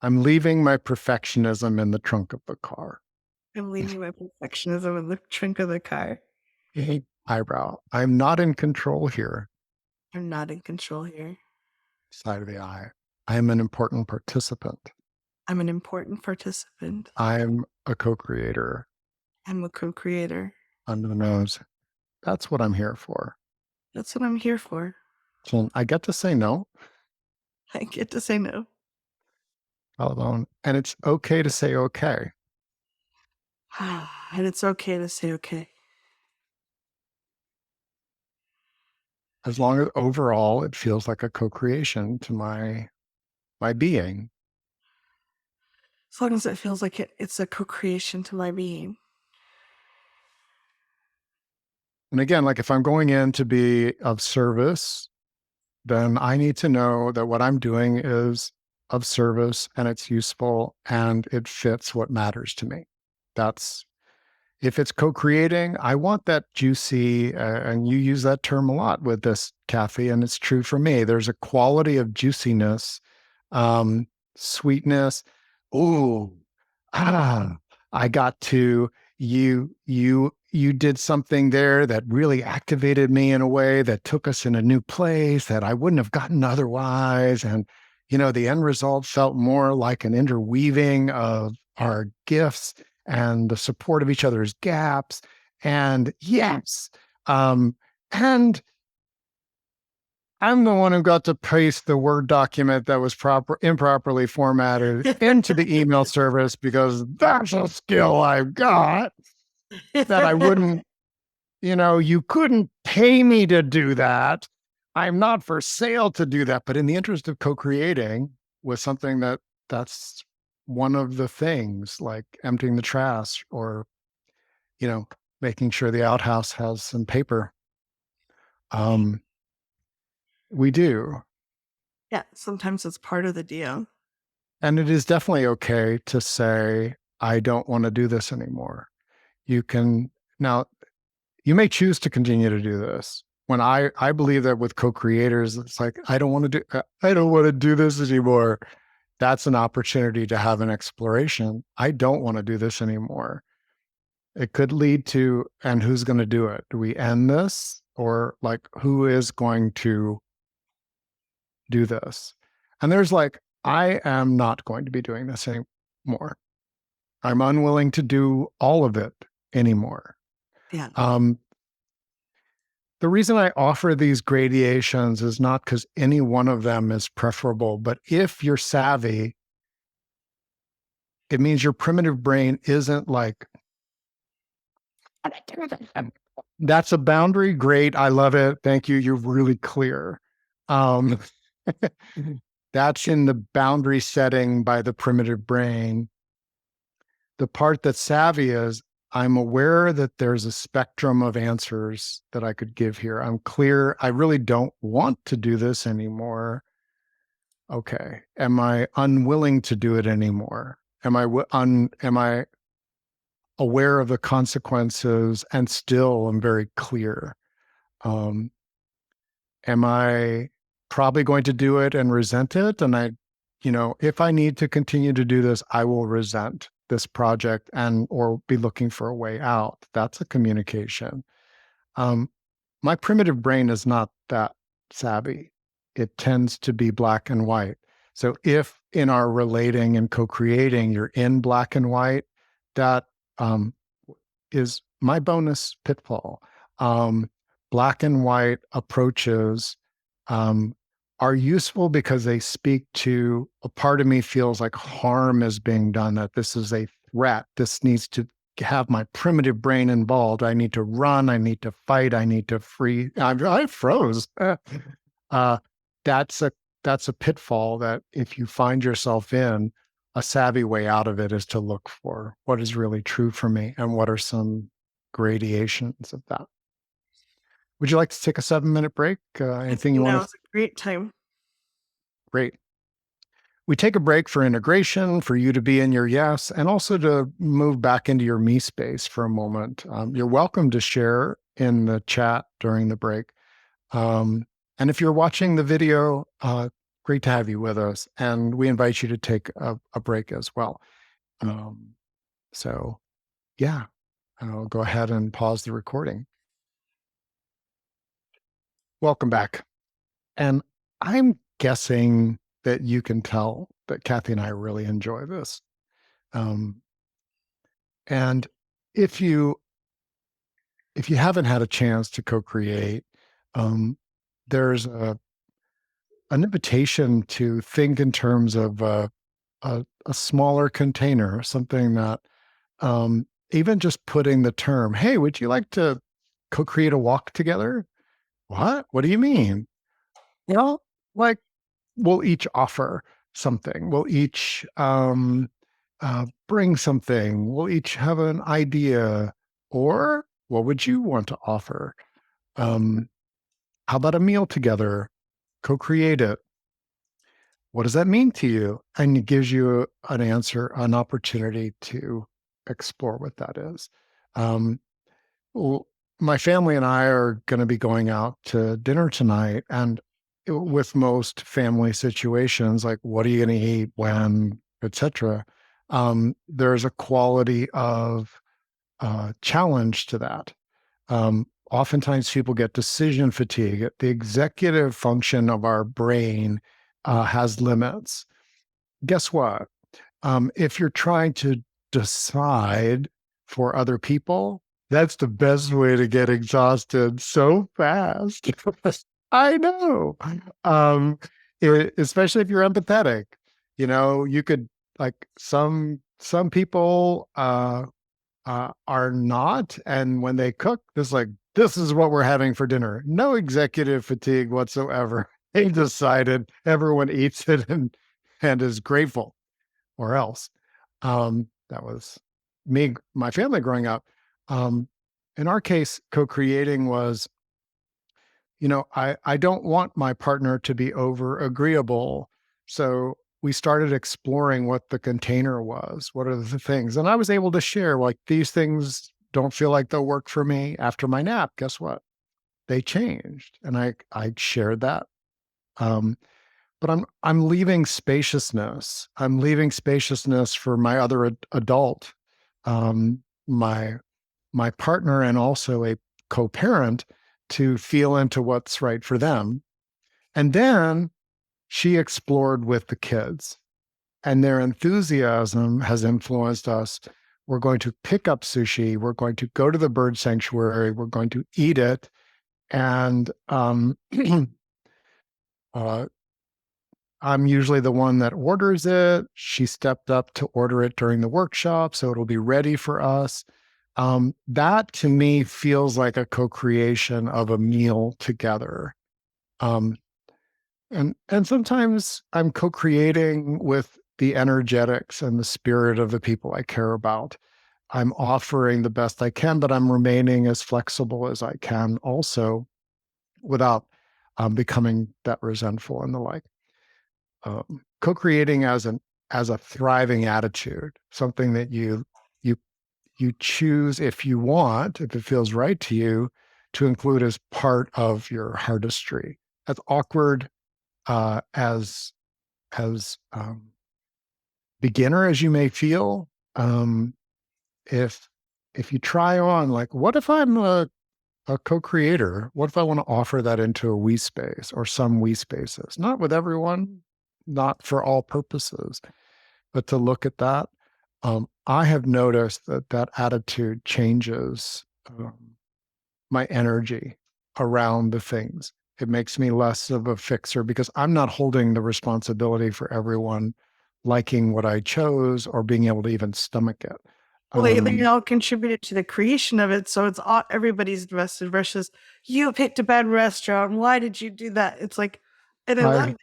I'm leaving my perfectionism in the trunk of the car. I'm leaving my perfectionism in the trunk of the car. Eyebrow. I'm not in control here. I'm not in control here. side of the I. I am an important participant. I'm an important participant. I'm a co-creator. I'm a co-creator. Under the nose. That's what I'm here for. That's what I'm here for. So I get to say no. I get to say no. Alone. And it's okay to say okay. And it's okay to say okay. As long as overall it feels like a co-creation to my being. As long as it feels like it's a co-creation to my being. And again, like if I'm going in to be of service, then I need to know that what I'm doing is of service and it's useful and it fits what matters to me. That's if it's co-creating, I want that juicy, and you use that term a lot with this, Kathy, and it's true for me. There's a quality of juiciness, um, sweetness. Ooh, ah, I got to you did something there that really activated me in a way that took us in a new place that I wouldn't have gotten otherwise. And the end result felt more like an interweaving of our gifts and the support of each other's gaps. And yes, and I'm the one who got to paste the Word document that was improperly formatted into the email service because that's a skill I've got that I wouldn't, you couldn't pay me to do that. I'm not for sale to do that. But in the interest of co-creating with something that's one of the things, like emptying the trash or, making sure the outhouse has some paper. We do. Yeah, sometimes it's part of the deal. And it is definitely okay to say, I don't want to do this anymore. You can now, you may choose to continue to do this. When I believe that with co-creators, it's like, I don't want to do this anymore. That's an opportunity to have an exploration. I don't want to do this anymore. It could lead to, and who's going to do it? Do we end this? Or like, who is going to do this? And there's like, I am not going to be doing this anymore. I'm unwilling to do all of it anymore. Yeah. The reason I offer these gradations is not because any one of them is preferable, but if you're savvy, it means your primitive brain isn't like, that's a boundary. Great. I love it. Thank you. You're really clear. Um, that's in the boundary setting by the primitive brain. The part that's savvy is I'm aware that there's a spectrum of answers that I could give here. I'm clear. I really don't want to do this anymore. Okay. Am I unwilling to do it anymore? Am I aware of the consequences and still am very clear? Am I probably going to do it and resent it? And if I need to continue to do this, I will resent this project or be looking for a way out. That's a communication. My primitive brain is not that savvy. It tends to be black and white. So if in our relating and co-creating, you're in black and white, that is my bonus pitfall. Black and white approaches are useful because they speak to a part of me feels like harm is being done, that this is a threat. This needs to have my primitive brain involved. I need to run. I need to fight. I need to free. I froze. That's a pitfall that if you find yourself in, a savvy way out of it is to look for what is really true for me and what are some gradations of that. Would you like to take a 7-minute break? Anything you want to? It's a great time. Great. We take a break for integration, for you to be in your yes, and also to move back into your me space for a moment. You're welcome to share in the chat during the break. And if you're watching the video, great to have you with us. And we invite you to take a break as well. So, yeah, I'll go ahead and pause the recording. Welcome back. And I'm guessing that you can tell that Kathy and I really enjoy this. And if you haven't had a chance to co-create, there's an invitation to think in terms of a smaller container, something that even just putting the term, "Hey, would you like to co-create a walk together?" What? What do you mean? Well, like we'll each offer something. We'll each bring something. We'll each have an idea. Or what would you want to offer? Um, how about a meal together? Co-create it. What does that mean to you? And it gives you an answer, an opportunity to explore what that is. Um, well, my family and I are going to be going out to dinner tonight. And with most family situations, like what are you going to eat, when, etc., there's a quality of challenge to that. Oftentimes people get decision fatigue. The executive function of our brain has limits. Guess what? If you're trying to decide for other people, that's the best way to get exhausted so fast. I know. Um, Especially if you're empathetic, you could like some people are not, and when they cook, it's like this is what we're having for dinner. No executive fatigue whatsoever. They decided everyone eats it and is grateful or else. That was me, my family growing up. In our case, co-creating was, I don't want my partner to be over agreeable. So we started exploring what the container was. What are the things? And I was able to share, like, these things don't feel like they'll work for me after my nap. Guess what? They changed. And I shared that. But I'm leaving spaciousness. I'm leaving spaciousness for my other adult, my partner, and also a co-parent to feel into what's right for them. And then she explored with the kids, and their enthusiasm has influenced us. We're going to pick up sushi. We're going to go to the bird sanctuary. We're going to eat it. And uh, I'm usually the one that orders it. She stepped up to order it during the workshop, so it'll be ready for us. That to me feels like a co-creation of a meal together. Um, and sometimes I'm co-creating with the energetics and the spirit of the people I care about. I'm offering the best I can, but I'm remaining as flexible as I can also without becoming that resentful and the like. Co-creating as a thriving attitude, something that you you choose, if you want, if it feels right to you, to include as part of your artistry. As awkward as beginner as you may feel, if you try on, like, what if I'm a co-creator? What if I want to offer that into a we space or some we spaces? Not with everyone, not for all purposes, but to look at that. I have noticed that attitude changes my energy around the things. It makes me less of a fixer because I'm not holding the responsibility for everyone liking what I chose or being able to even stomach it. Well, they all contributed to the creation of it, so it's all, everybody's invested versus you picked a bad restaurant. Why did you do that? It's like, and I love I that you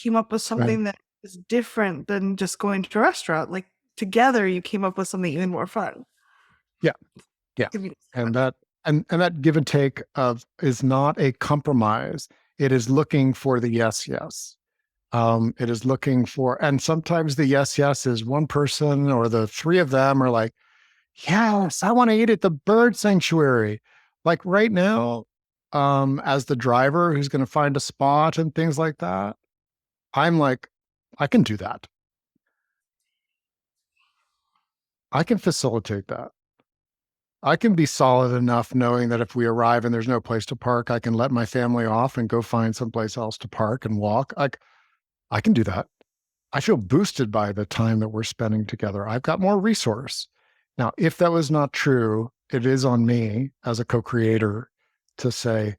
came up with right. something that is different than just going to a restaurant. Like together, you came up with something even more fun. Yeah, yeah, Give me and that give and take of is not a compromise. It is looking for the yes, yes. It is looking for, and sometimes the yes, yes is one person or the three of them are like, yes, I want to eat at the bird sanctuary. Like right now, as the driver who's going to find a spot and things like that, I'm like, I can do that. I can facilitate that. I can be solid enough knowing that if we arrive and there's no place to park, I can let my family off and go find someplace else to park and walk. Like I can do that. I feel boosted by the time that we're spending together. I've got more resource. Now, if that was not true, it is on me as a co-creator to say,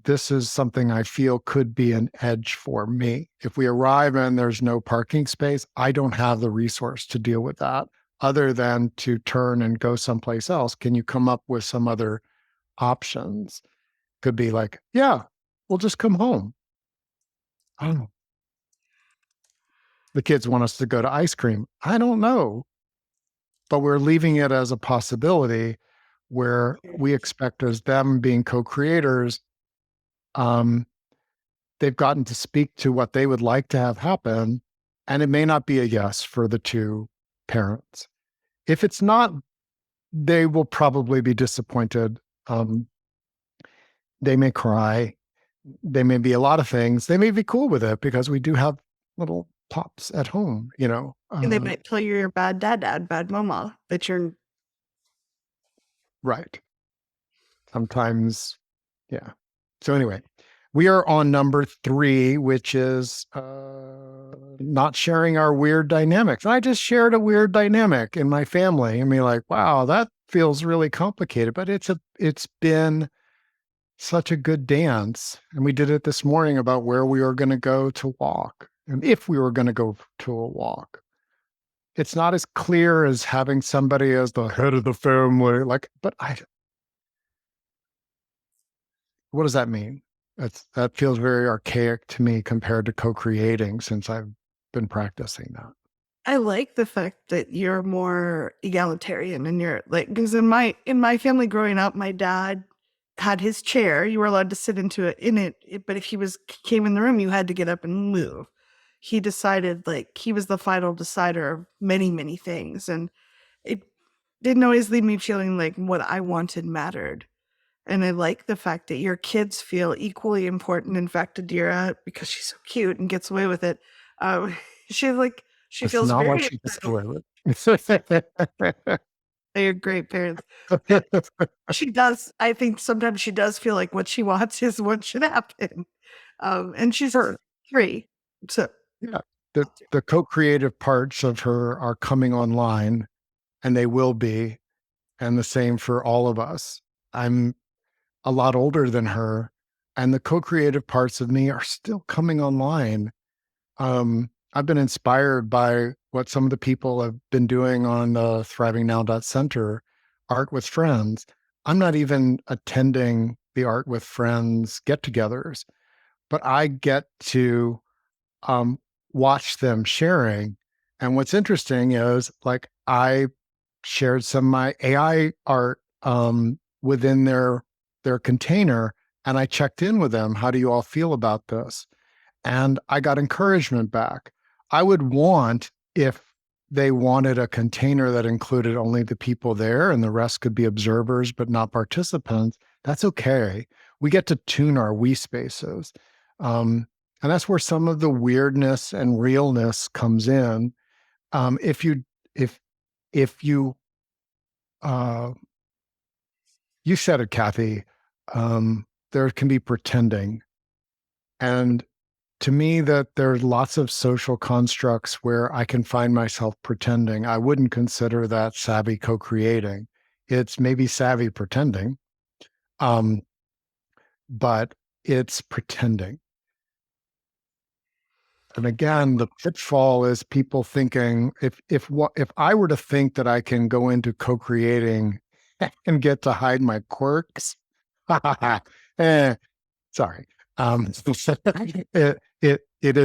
this is something I feel could be an edge for me. If we arrive and there's no parking space, I don't have the resource to deal with that other than to turn and go someplace else. Can you come up with some other options? Could be like, yeah, we'll just come home. Oh, the kids want us to go to ice cream. I don't know, but we're leaving it as a possibility where we expect as them being co-creators, they've gotten to speak to what they would like to have happen. And it may not be a yes for the two parents. If it's not, they will probably be disappointed. They may cry. They may be a lot of things. They may be cool with it because we do have little pops at home, you know. And they might tell you you're bad dad, bad mama, that you're right. Sometimes, yeah. So anyway, we are on number 3, which is not sharing our weird dynamics. I just shared a weird dynamic in my family. I mean, like, wow, that feels really complicated, but it's been such a good dance. And we did it this morning about where we were going to go to walk and if we were going to go to a walk. It's not as clear as having somebody as the head of the family, like, but what does that mean? That feels very archaic to me compared to co-creating since I've been practicing that. I like the fact that you're more egalitarian and you're like, because in my family growing up, my dad had his chair. You were allowed to sit in it, but if he came in the room, you had to get up and move. He decided, like, he was the final decider of many, many things. And it didn't always leave me feeling like what I wanted mattered. And I like the fact that your kids feel equally important. In fact, Adira, because she's so cute and gets away with it, she It's feels not what very she gets away with. they're great parents. She does. I think sometimes she does feel like what she wants is what should happen. And she's Sure. 3. So Yeah. The co-creative parts of her are coming online and they will be, and the same for all of us. I'm a lot older than her, and the co-creative parts of me are still coming online. I've been inspired by what some of the people have been doing on thrivingnow.center, Art with Friends. I'm not even attending the Art with Friends get-togethers, but I get to um, watch them sharing. And what's interesting is, like, I shared some of my AI art within their container, and I checked in with them. How do you all feel about this? And I got encouragement back. I would want, if they wanted a container that included only the people there and the rest could be observers but not participants, that's okay. We get to tune our we spaces. And that's where some of the weirdness and realness comes in. If you uh, you said it, Kathy, there can be pretending. And to me, that there's lots of social constructs where I can find myself pretending. I wouldn't consider that savvy co-creating. It's maybe savvy pretending, but it's pretending. And again, the pitfall is people thinking if I were to think that I can go into co-creating and get to hide my quirks, sorry, it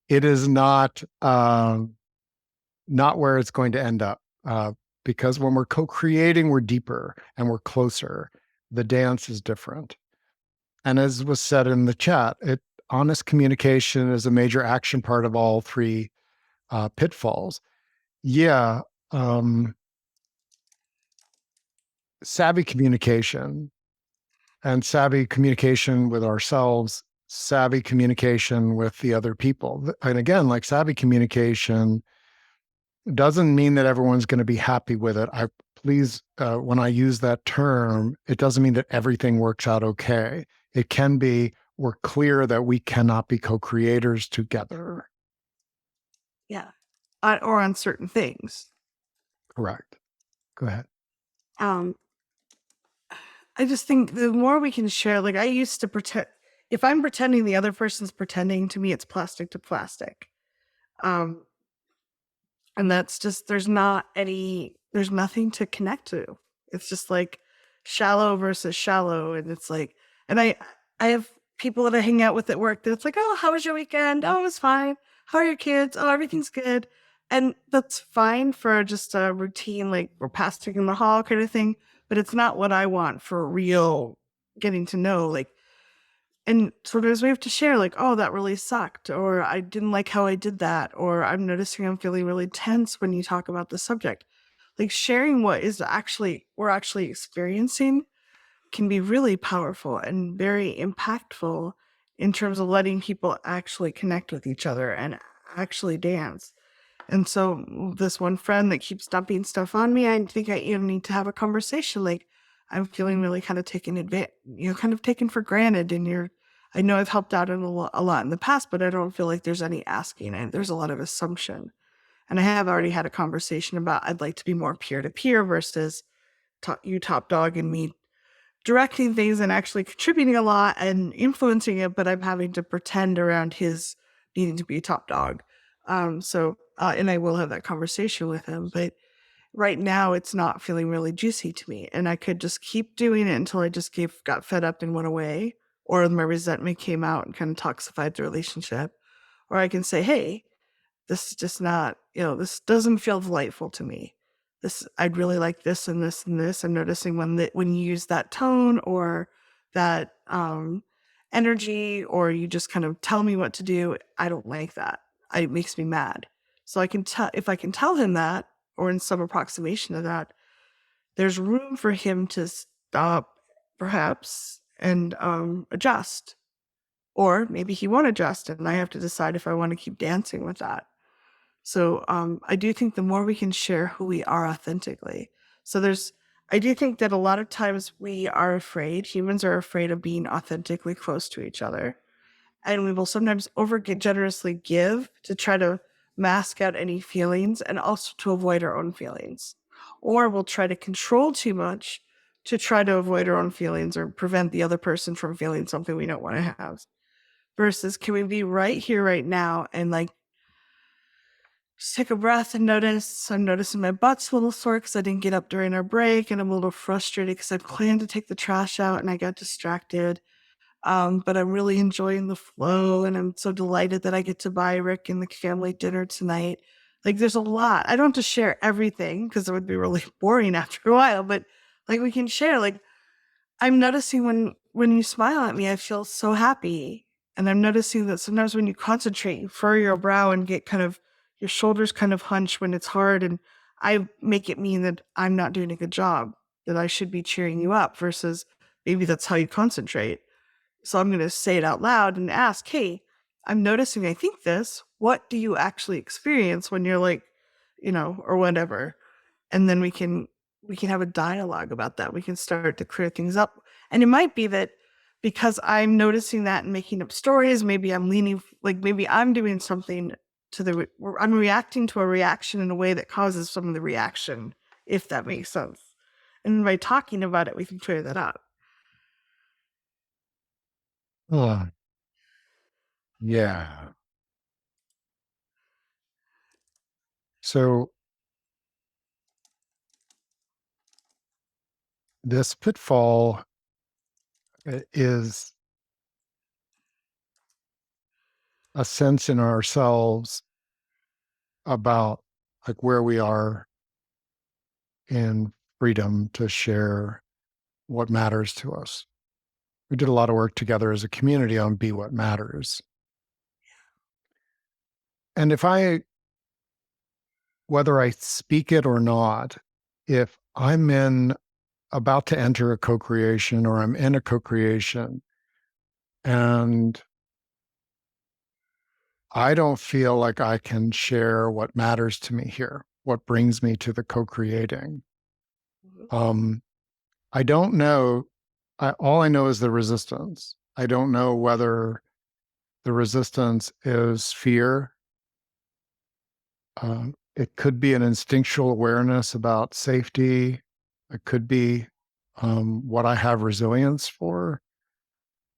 is not not where it's going to end up. Because when we're co-creating, we're deeper and we're closer. The dance is different. And as was said in the chat, honest communication is a major action part of all 3 pitfalls. Yeah. Savvy communication and savvy communication with ourselves, savvy communication with the other people. And again, like, savvy communication doesn't mean that everyone's going to be happy with it. When I use that term, it doesn't mean that everything works out okay. It can be, we're clear that we cannot be co-creators together. Yeah. Or on certain things. Correct. Go ahead. I just think the more we can share, like I used to pretend, if I'm pretending the other person's pretending, to me, it's plastic to plastic. And that's just, there's nothing to connect to. It's just like shallow versus shallow. And it's like, and I have people that I hang out with at work that's like, oh, how was your weekend? Oh, it was fine. How are your kids? Oh, everything's good. And that's fine for just a routine, like we're passing in the hall kind of thing. But it's not what I want for real getting to know. Like, and sometimes we have to share, like, oh, that really sucked, or I didn't like how I did that, or I'm noticing I'm feeling really tense when you talk about the subject. Like sharing what is actually we're actually experiencing can be really powerful and very impactful in terms of letting people actually connect with each other and actually dance. And so this one friend that keeps dumping stuff on me, I think I need to have a conversation. Like I'm feeling really kind of taken advantage, kind of taken for granted. And I know I've helped out in a lot in the past, but I don't feel like there's any asking. There's a lot of assumption. And I have already had a conversation about I'd like to be more peer to peer versus you top dog and me directing things and actually contributing a lot and influencing it, but I'm having to pretend around his needing to be top dog. And I will have that conversation with him, but right now it's not feeling really juicy to me. And I could just keep doing it until I just got fed up and went away, or my resentment came out and kind of toxified the relationship. Or I can say, hey, this is just not, this doesn't feel delightful to me. I'd really like this and this and this. I'm noticing when you use that tone or that energy, or you just kind of tell me what to do, I don't like that. It makes me mad. So I can tell, if I can tell him that, or in some approximation of that, there's room for him to stop, perhaps, and adjust. Or maybe he won't adjust, and I have to decide if I want to keep dancing with that. So I do think the more we can share who we are authentically. I do think that a lot of times humans are afraid of being authentically close to each other. And we will sometimes generously give to try to mask out any feelings and also to avoid our own feelings. Or we'll try to control too much to try to avoid our own feelings or prevent the other person from feeling something we don't want to have. Versus, can we be right here, right now, and like just take a breath and notice. I'm noticing my butt's a little sore because I didn't get up during our break, and I'm a little frustrated because I planned to take the trash out and I got distracted. But I'm really enjoying the flow, and I'm so delighted that I get to buy Rick and the family dinner tonight. Like, there's a lot. I don't have to share everything because it would be really boring after a while, but like we can share. Like, I'm noticing when you smile at me, I feel so happy. And I'm noticing that sometimes when you concentrate, you furrow your brow and get kind of your shoulders kind of hunch when it's hard. And I make it mean that I'm not doing a good job, that I should be cheering you up versus maybe that's how you concentrate. So I'm going to say it out loud and ask, hey, I'm noticing I think this. What do you actually experience when you're like, or whatever? And then we can have a dialogue about that. We can start to clear things up. And it might be that because I'm noticing that and making up stories, maybe I'm leaning, like maybe I'm doing something I'm reacting to a reaction in a way that causes some of the reaction, if that makes sense. And by talking about it, we can clear that up. Yeah. So this pitfall is a sense in ourselves about like where we are in freedom to share what matters to us. We did a lot of work together as a community on Be What Matters. And whether I speak it or not, if I'm about to enter a co-creation or I'm in a co-creation and I don't feel like I can share what matters to me here, what brings me to the co-creating. Mhm. I don't know. All I know is the resistance. I don't know whether the resistance is fear. It could be an instinctual awareness about safety. It could be what I have resilience for.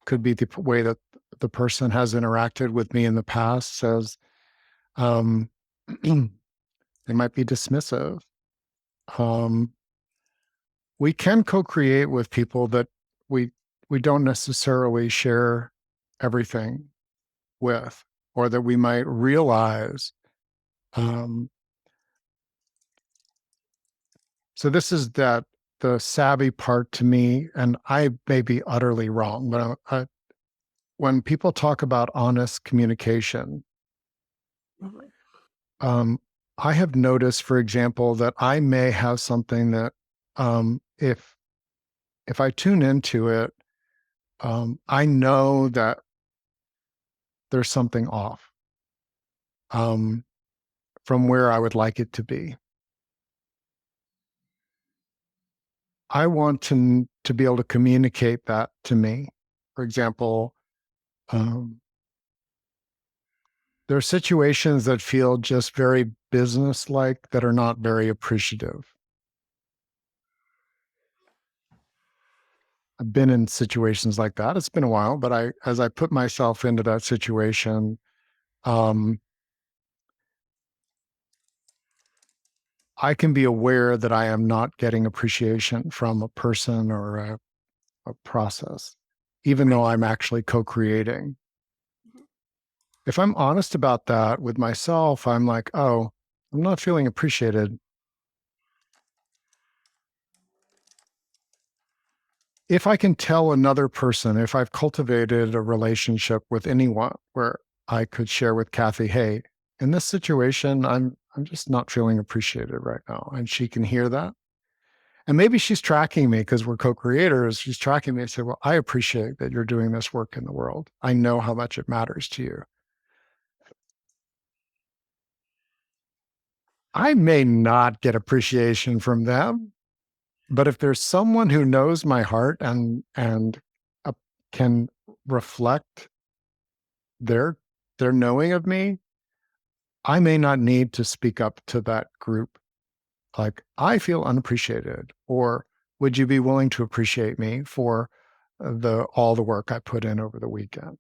Could be the way that the person has interacted with me in the past. Says they might be dismissive. We can co-create with people that we we don't necessarily share everything with, or that we might realize. Um, so this is that the savvy part to me, and I may be utterly wrong, but when people talk about honest communication, Mhm. um, I have noticed, for example, that I may have something that if I tune into it, I know that there's something off um, from where I would like it to be. I want to be able to communicate that to me. For example, um, there are situations that feel just very business-like that are not very appreciative. I've been in situations like that. It's been a while, but as I put myself into that situation, um, I can be aware that I am not getting appreciation from a person or a process, even though I'm actually co-creating. If I'm honest about that with myself, I'm like, oh, I'm not feeling appreciated. If I can tell another person, if I've cultivated a relationship with anyone where I could share with Kathy, hey, in this situation, I'm just not feeling appreciated right now. And she can hear that. And maybe she's tracking me because we're co-creators. She's tracking me and say, well, I appreciate that you're doing this work in the world. I know how much it matters to you. I may not get appreciation from them, but if there's someone who knows my heart and can reflect their their knowing of me, I may not need to speak up to that group. Like, I feel unappreciated, or would you be willing to appreciate me for the all the work I put in over the weekend?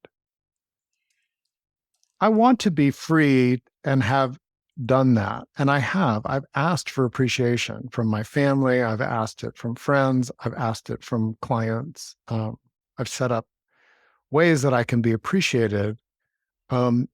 I want to be free and have done that. And I have. I've asked for appreciation from my family. I've asked it from friends. I've asked it from clients. I've set up ways that I can be appreciated. Um,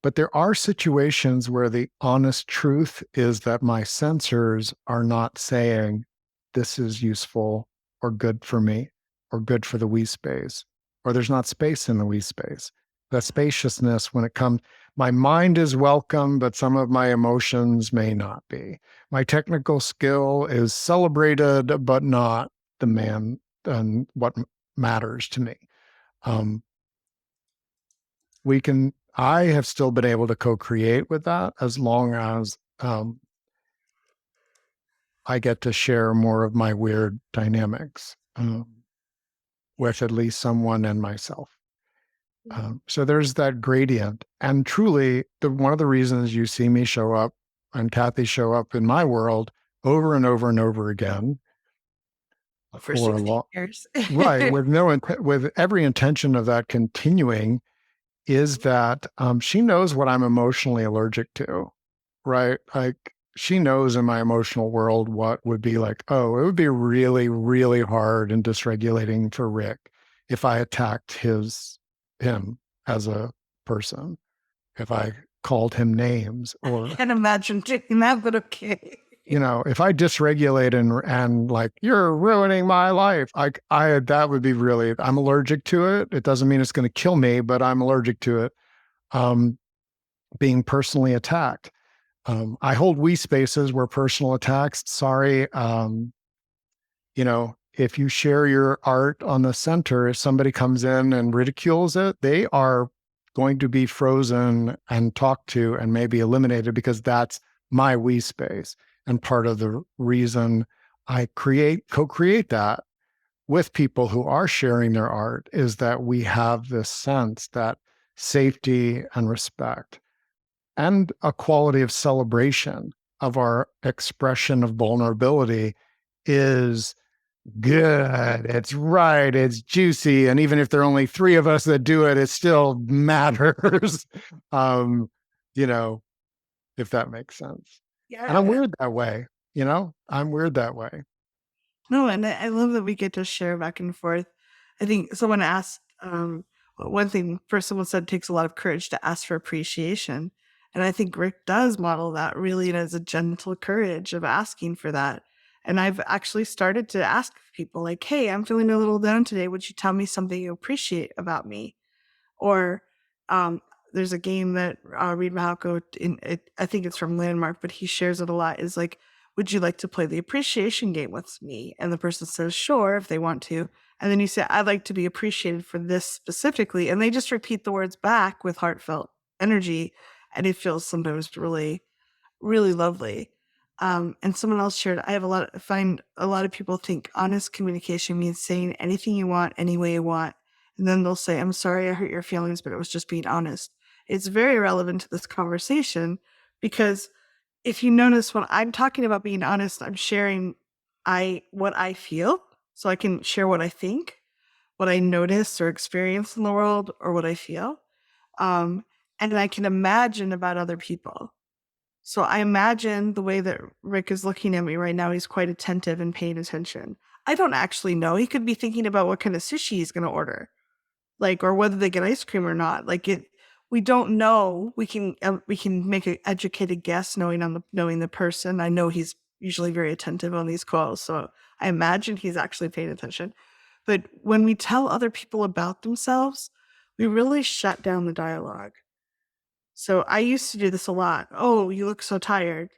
but there are situations where the honest truth is that my sensors are not saying this is useful or good for me or good for the we space, or there's not space in the we space. The spaciousness when it comes, my mind is welcome, but some of my emotions may not be. My technical skill is celebrated, but not the man and what matters to me. Um, I have still been able to co-create with that as long as I get to share more of my weird dynamics with at least someone and myself. So there's that gradient. And truly, one of the reasons you see me show up and Kathy show up in my world over and over and over again For for a 16 lot, years. right? With every intention of that continuing, is that she knows what I'm emotionally allergic to, right? Like, she knows in my emotional world what would be like, oh, it would be really, really hard and dysregulating for Rick if I attacked him as a person, if I called him names, or Can't imagine doing that, but okay. if I dysregulate and like, you're ruining my life, I that would be really, I'm allergic to it. It doesn't mean it's going to kill me, but I'm allergic to it. Being personally attacked. I hold we spaces where personal attacks, sorry, if you share your art on the center, if somebody comes in and ridicules it, they are going to be frozen and talked to and maybe eliminated, because that's my we space. And part of the reason I co-create that with people who are sharing their art is that we have this sense that safety and respect and a quality of celebration of our expression of vulnerability is good. It's right. It's juicy. And even if there are only three of us that do it, it still matters. um, you know, if that makes sense. And I'm Yeah. weird that way. I'm weird that way. No, and I love that we get to share back and forth. I think someone asked, one thing first someone said it takes a lot of courage to ask for appreciation. And I think Rick does model that really as a gentle courage of asking for that. And I've actually started to ask people like, hey, I'm feeling a little down today. Would you tell me something you appreciate about me? Or there's a game that Reed Mahalko, I think it's from Landmark, but he shares it a lot. Is like, would you like to play the appreciation game with me? And the person says, sure, if they want to. And then you say, I'd like to be appreciated for this specifically. And they just repeat the words back with heartfelt energy. And it feels sometimes really, really lovely. And someone else shared, find a lot of people think honest communication means saying anything you want, any way you want. And then they'll say, I'm sorry I hurt your feelings, but it was just being honest. It's very relevant to this conversation because if you notice when I'm talking about being honest, I'm sharing what I feel. So I can share what I think, what I notice or experience in the world, or what I feel. And I can imagine about other people. So I imagine the way that Rick is looking at me right now, he's quite attentive and paying attention. I don't actually know. He could be thinking about what kind of sushi he's going to order, like, or whether they get ice cream or not. We don't know. We can make an educated guess knowing the person. I know he's usually very attentive on these calls, so I imagine he's actually paying attention. But when we tell other people about themselves, we really shut down the dialogue. So I used to do this a lot. Oh, you look so tired.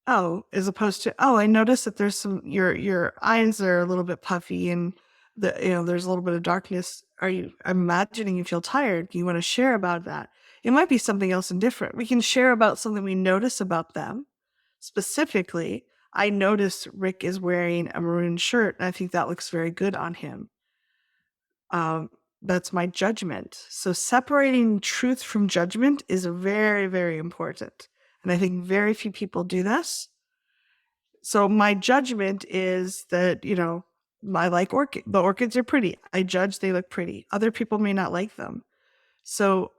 Oh, as opposed to, oh, I noticed that there's your eyes are a little bit puffy and there's a little bit of darkness. I'm imagining you feel tired. You want to share about that. It might be something else and different. We can share about something we notice about them. Specifically, I notice Rick is wearing a maroon shirt and I think that looks very good on him. That's my judgment. So separating truth from judgment is very, very important. And I think very few people do this. So my judgment is that, I like the orchids are pretty. I judge they look pretty. Other people may not like them. So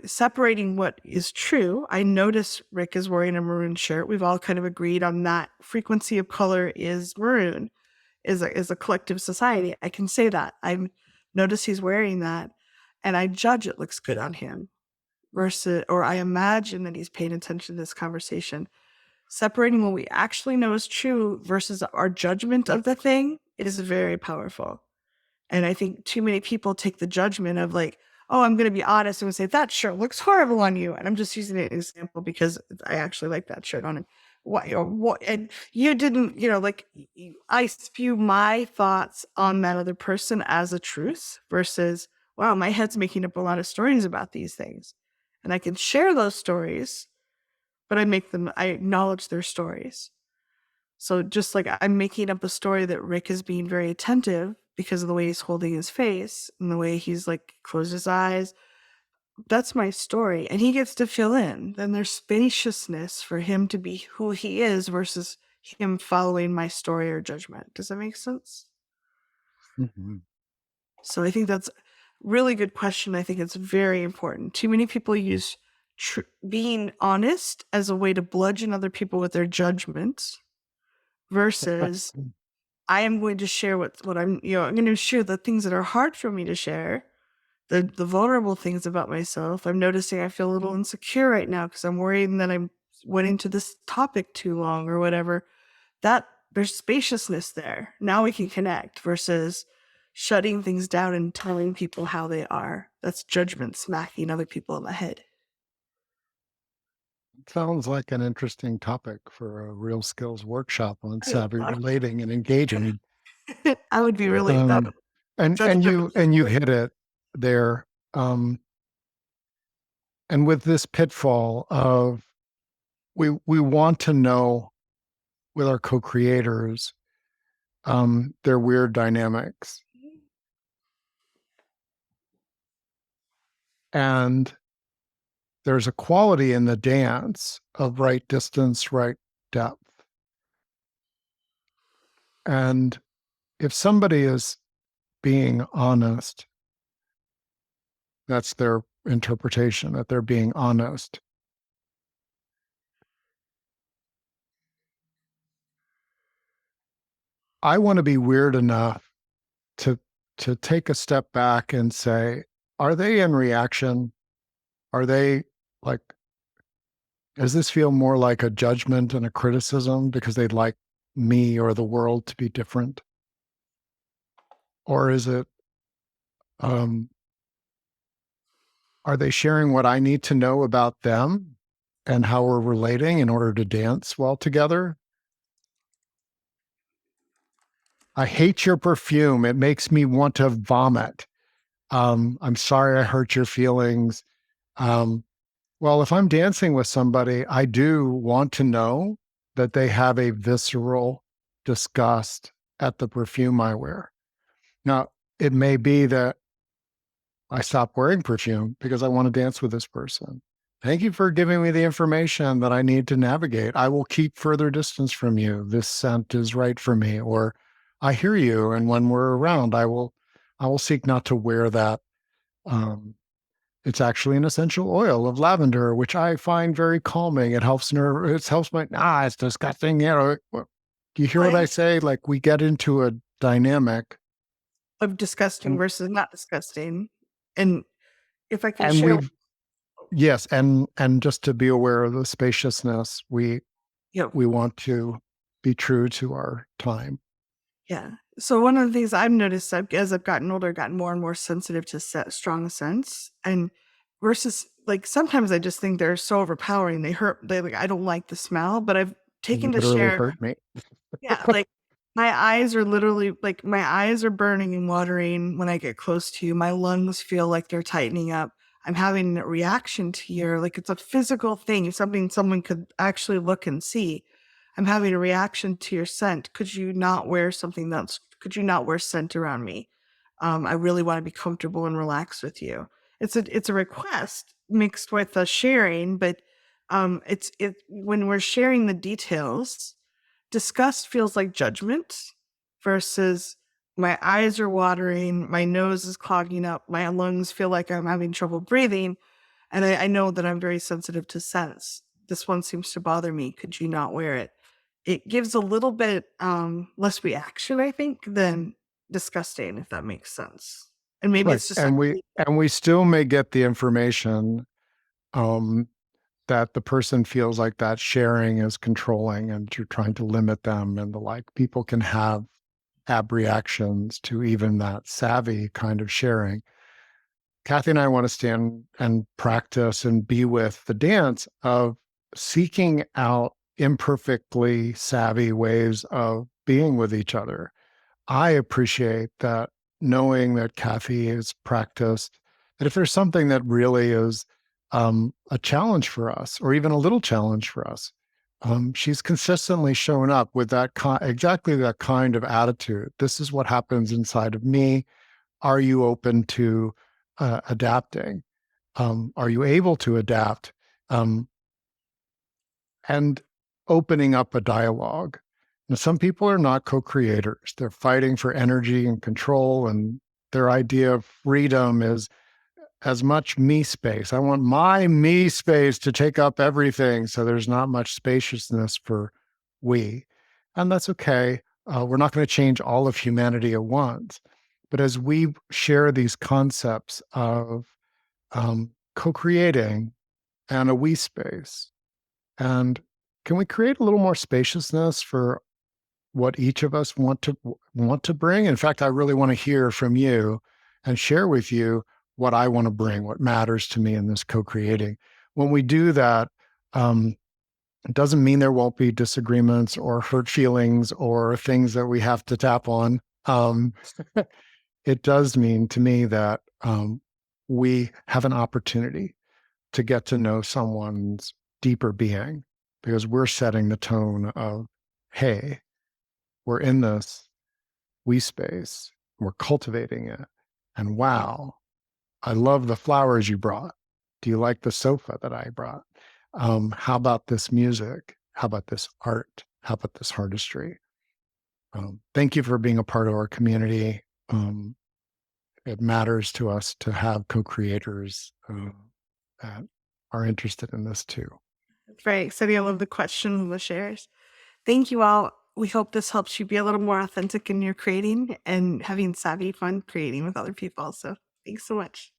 separating what is true, I notice Rick is wearing a maroon shirt. We've all kind of agreed on that frequency of color is maroon, is a collective society. I can say that. I notice he's wearing that and I judge it looks good on him or I imagine that he's paying attention to this conversation. Separating what we actually know is true versus our judgment of the thing is very powerful. And I think too many people take the judgment of like, oh, I'm going to be honest and say that shirt looks horrible on you. And I'm just using an example because I actually like that shirt on him. What, and you didn't, I spew my thoughts on that other person as a truth versus, wow, my head's making up a lot of stories about these things. And I can share those stories, but I acknowledge their stories. So just like I'm making up a story that Rick is being very attentive because of the way he's holding his face and the way he's like closed his eyes. That's my story. And he gets to fill in. Then there's spaciousness for him to be who he is versus him following my story or judgment. Does that make sense? Mm-hmm. So I think that's a really good question. I think it's very important. Too many people use being honest as a way to bludgeon other people with their judgments versus I am going to share what I'm going to share the things that are hard for me to share, the vulnerable things about myself. I'm noticing I feel a little insecure right now because I'm worried that I went into this topic too long or whatever. That there's spaciousness there. Now we can connect versus shutting things down and telling people how they are. That's judgment smacking other people in the head. Sounds like an interesting topic for a real skills workshop on savvy relating and engaging. I would be really and you hit it there. And with this pitfall of we want to know with our co-creators their weird dynamics And there's a quality in the dance of right distance, right depth. And if somebody is being honest, that's their interpretation, that they're being honest. I want to be weird enough to take a step back and say, are they in reaction? Are they like, does this feel more like a judgment and a criticism because they'd like me or the world to be different? Or is it, um, are they sharing what I need to know about them and how we're relating in order to dance well together? I hate your perfume. It makes me want to vomit. I'm sorry I hurt your feelings. Um, well, if I'm dancing with somebody, I do want to know that they have a visceral disgust at the perfume I wear. Now, it may be that I stop wearing perfume because I want to dance with this person. Thank you for giving me the information that I need to navigate. I will keep further distance from you. This scent is right for me. Or I hear you, and when we're around, I will seek not to wear that. Um, it's actually an essential oil of lavender, which I find very calming. It helps my, it's disgusting. Do you hear what I Like, say? Like we get into a dynamic of disgusting and, versus not disgusting. And if I can and share, we've, yes. And just to be aware of the spaciousness, you know, we want to be true to our time. yeah. So one of the things I've noticed as I've gotten older, gotten more and more sensitive to strong scents, and versus like sometimes I just think they're so overpowering. They hurt. They like I don't like the smell, but I've You taken to literally share. hurt me. Yeah, like my eyes are literally like my eyes are burning and watering when I get close to you. My lungs feel like they're tightening up. I'm having a reaction to your like it's a physical thing, something someone could actually look and see. I'm having a reaction to your scent. Could you not wear something that's could you not wear scent around me? I really want to be comfortable and relaxed with you. It's a request mixed with a sharing, but it's when we're sharing the details, disgust feels like judgment versus my eyes are watering, my nose is clogging up, my lungs feel like I'm having trouble breathing, and I know that I'm very sensitive to scents. This one seems to bother me. Could you not wear it? It gives a little bit less reaction, I think, than disgusting, if that makes sense. And maybe Right. it's just like And we still may get the information, um, that the person feels like that sharing is controlling and you're trying to limit them and the like. People can have reactions to even that savvy kind of sharing. Kathy and I want to stand and practice and be with the dance of seeking out imperfectly savvy ways of being with each other. I appreciate that, knowing that Kathy has practiced, that if there's something that really is a challenge for us, or even a little challenge for us, she's consistently shown up with exactly that kind of attitude. This is what happens inside of me. Are you open to adapting? Are you able to adapt? Um, and opening up a dialogue. Now, some people are not co-creators. They're fighting for energy and control, and their idea of freedom is as much me space. I want my me space to take up everything, so there's not much spaciousness for we. And that's okay. We're not going to change all of humanity at once. But as we share these concepts of co-creating and a we space, and can we create a little more spaciousness for what each of us want to bring? In fact, I really want to hear from you and share with you what I want to bring, what matters to me in this co-creating. When we do that, it doesn't mean there won't be disagreements or hurt feelings or things that we have to tap on. It does mean to me that we have an opportunity to get to know someone's deeper being because we're setting the tone of, hey, we're in this we space, we're cultivating it. And wow, I love the flowers you brought. Do you like the sofa that I brought? How about this music? How about this art? How about this artistry? Thank you for being a part of our community. It matters to us to have co-creators that are interested in this too. It's very exciting. I love the questions and the shares. Thank you all. We hope this helps you be a little more authentic in your creating and having savvy fun creating with other people. So thanks so much.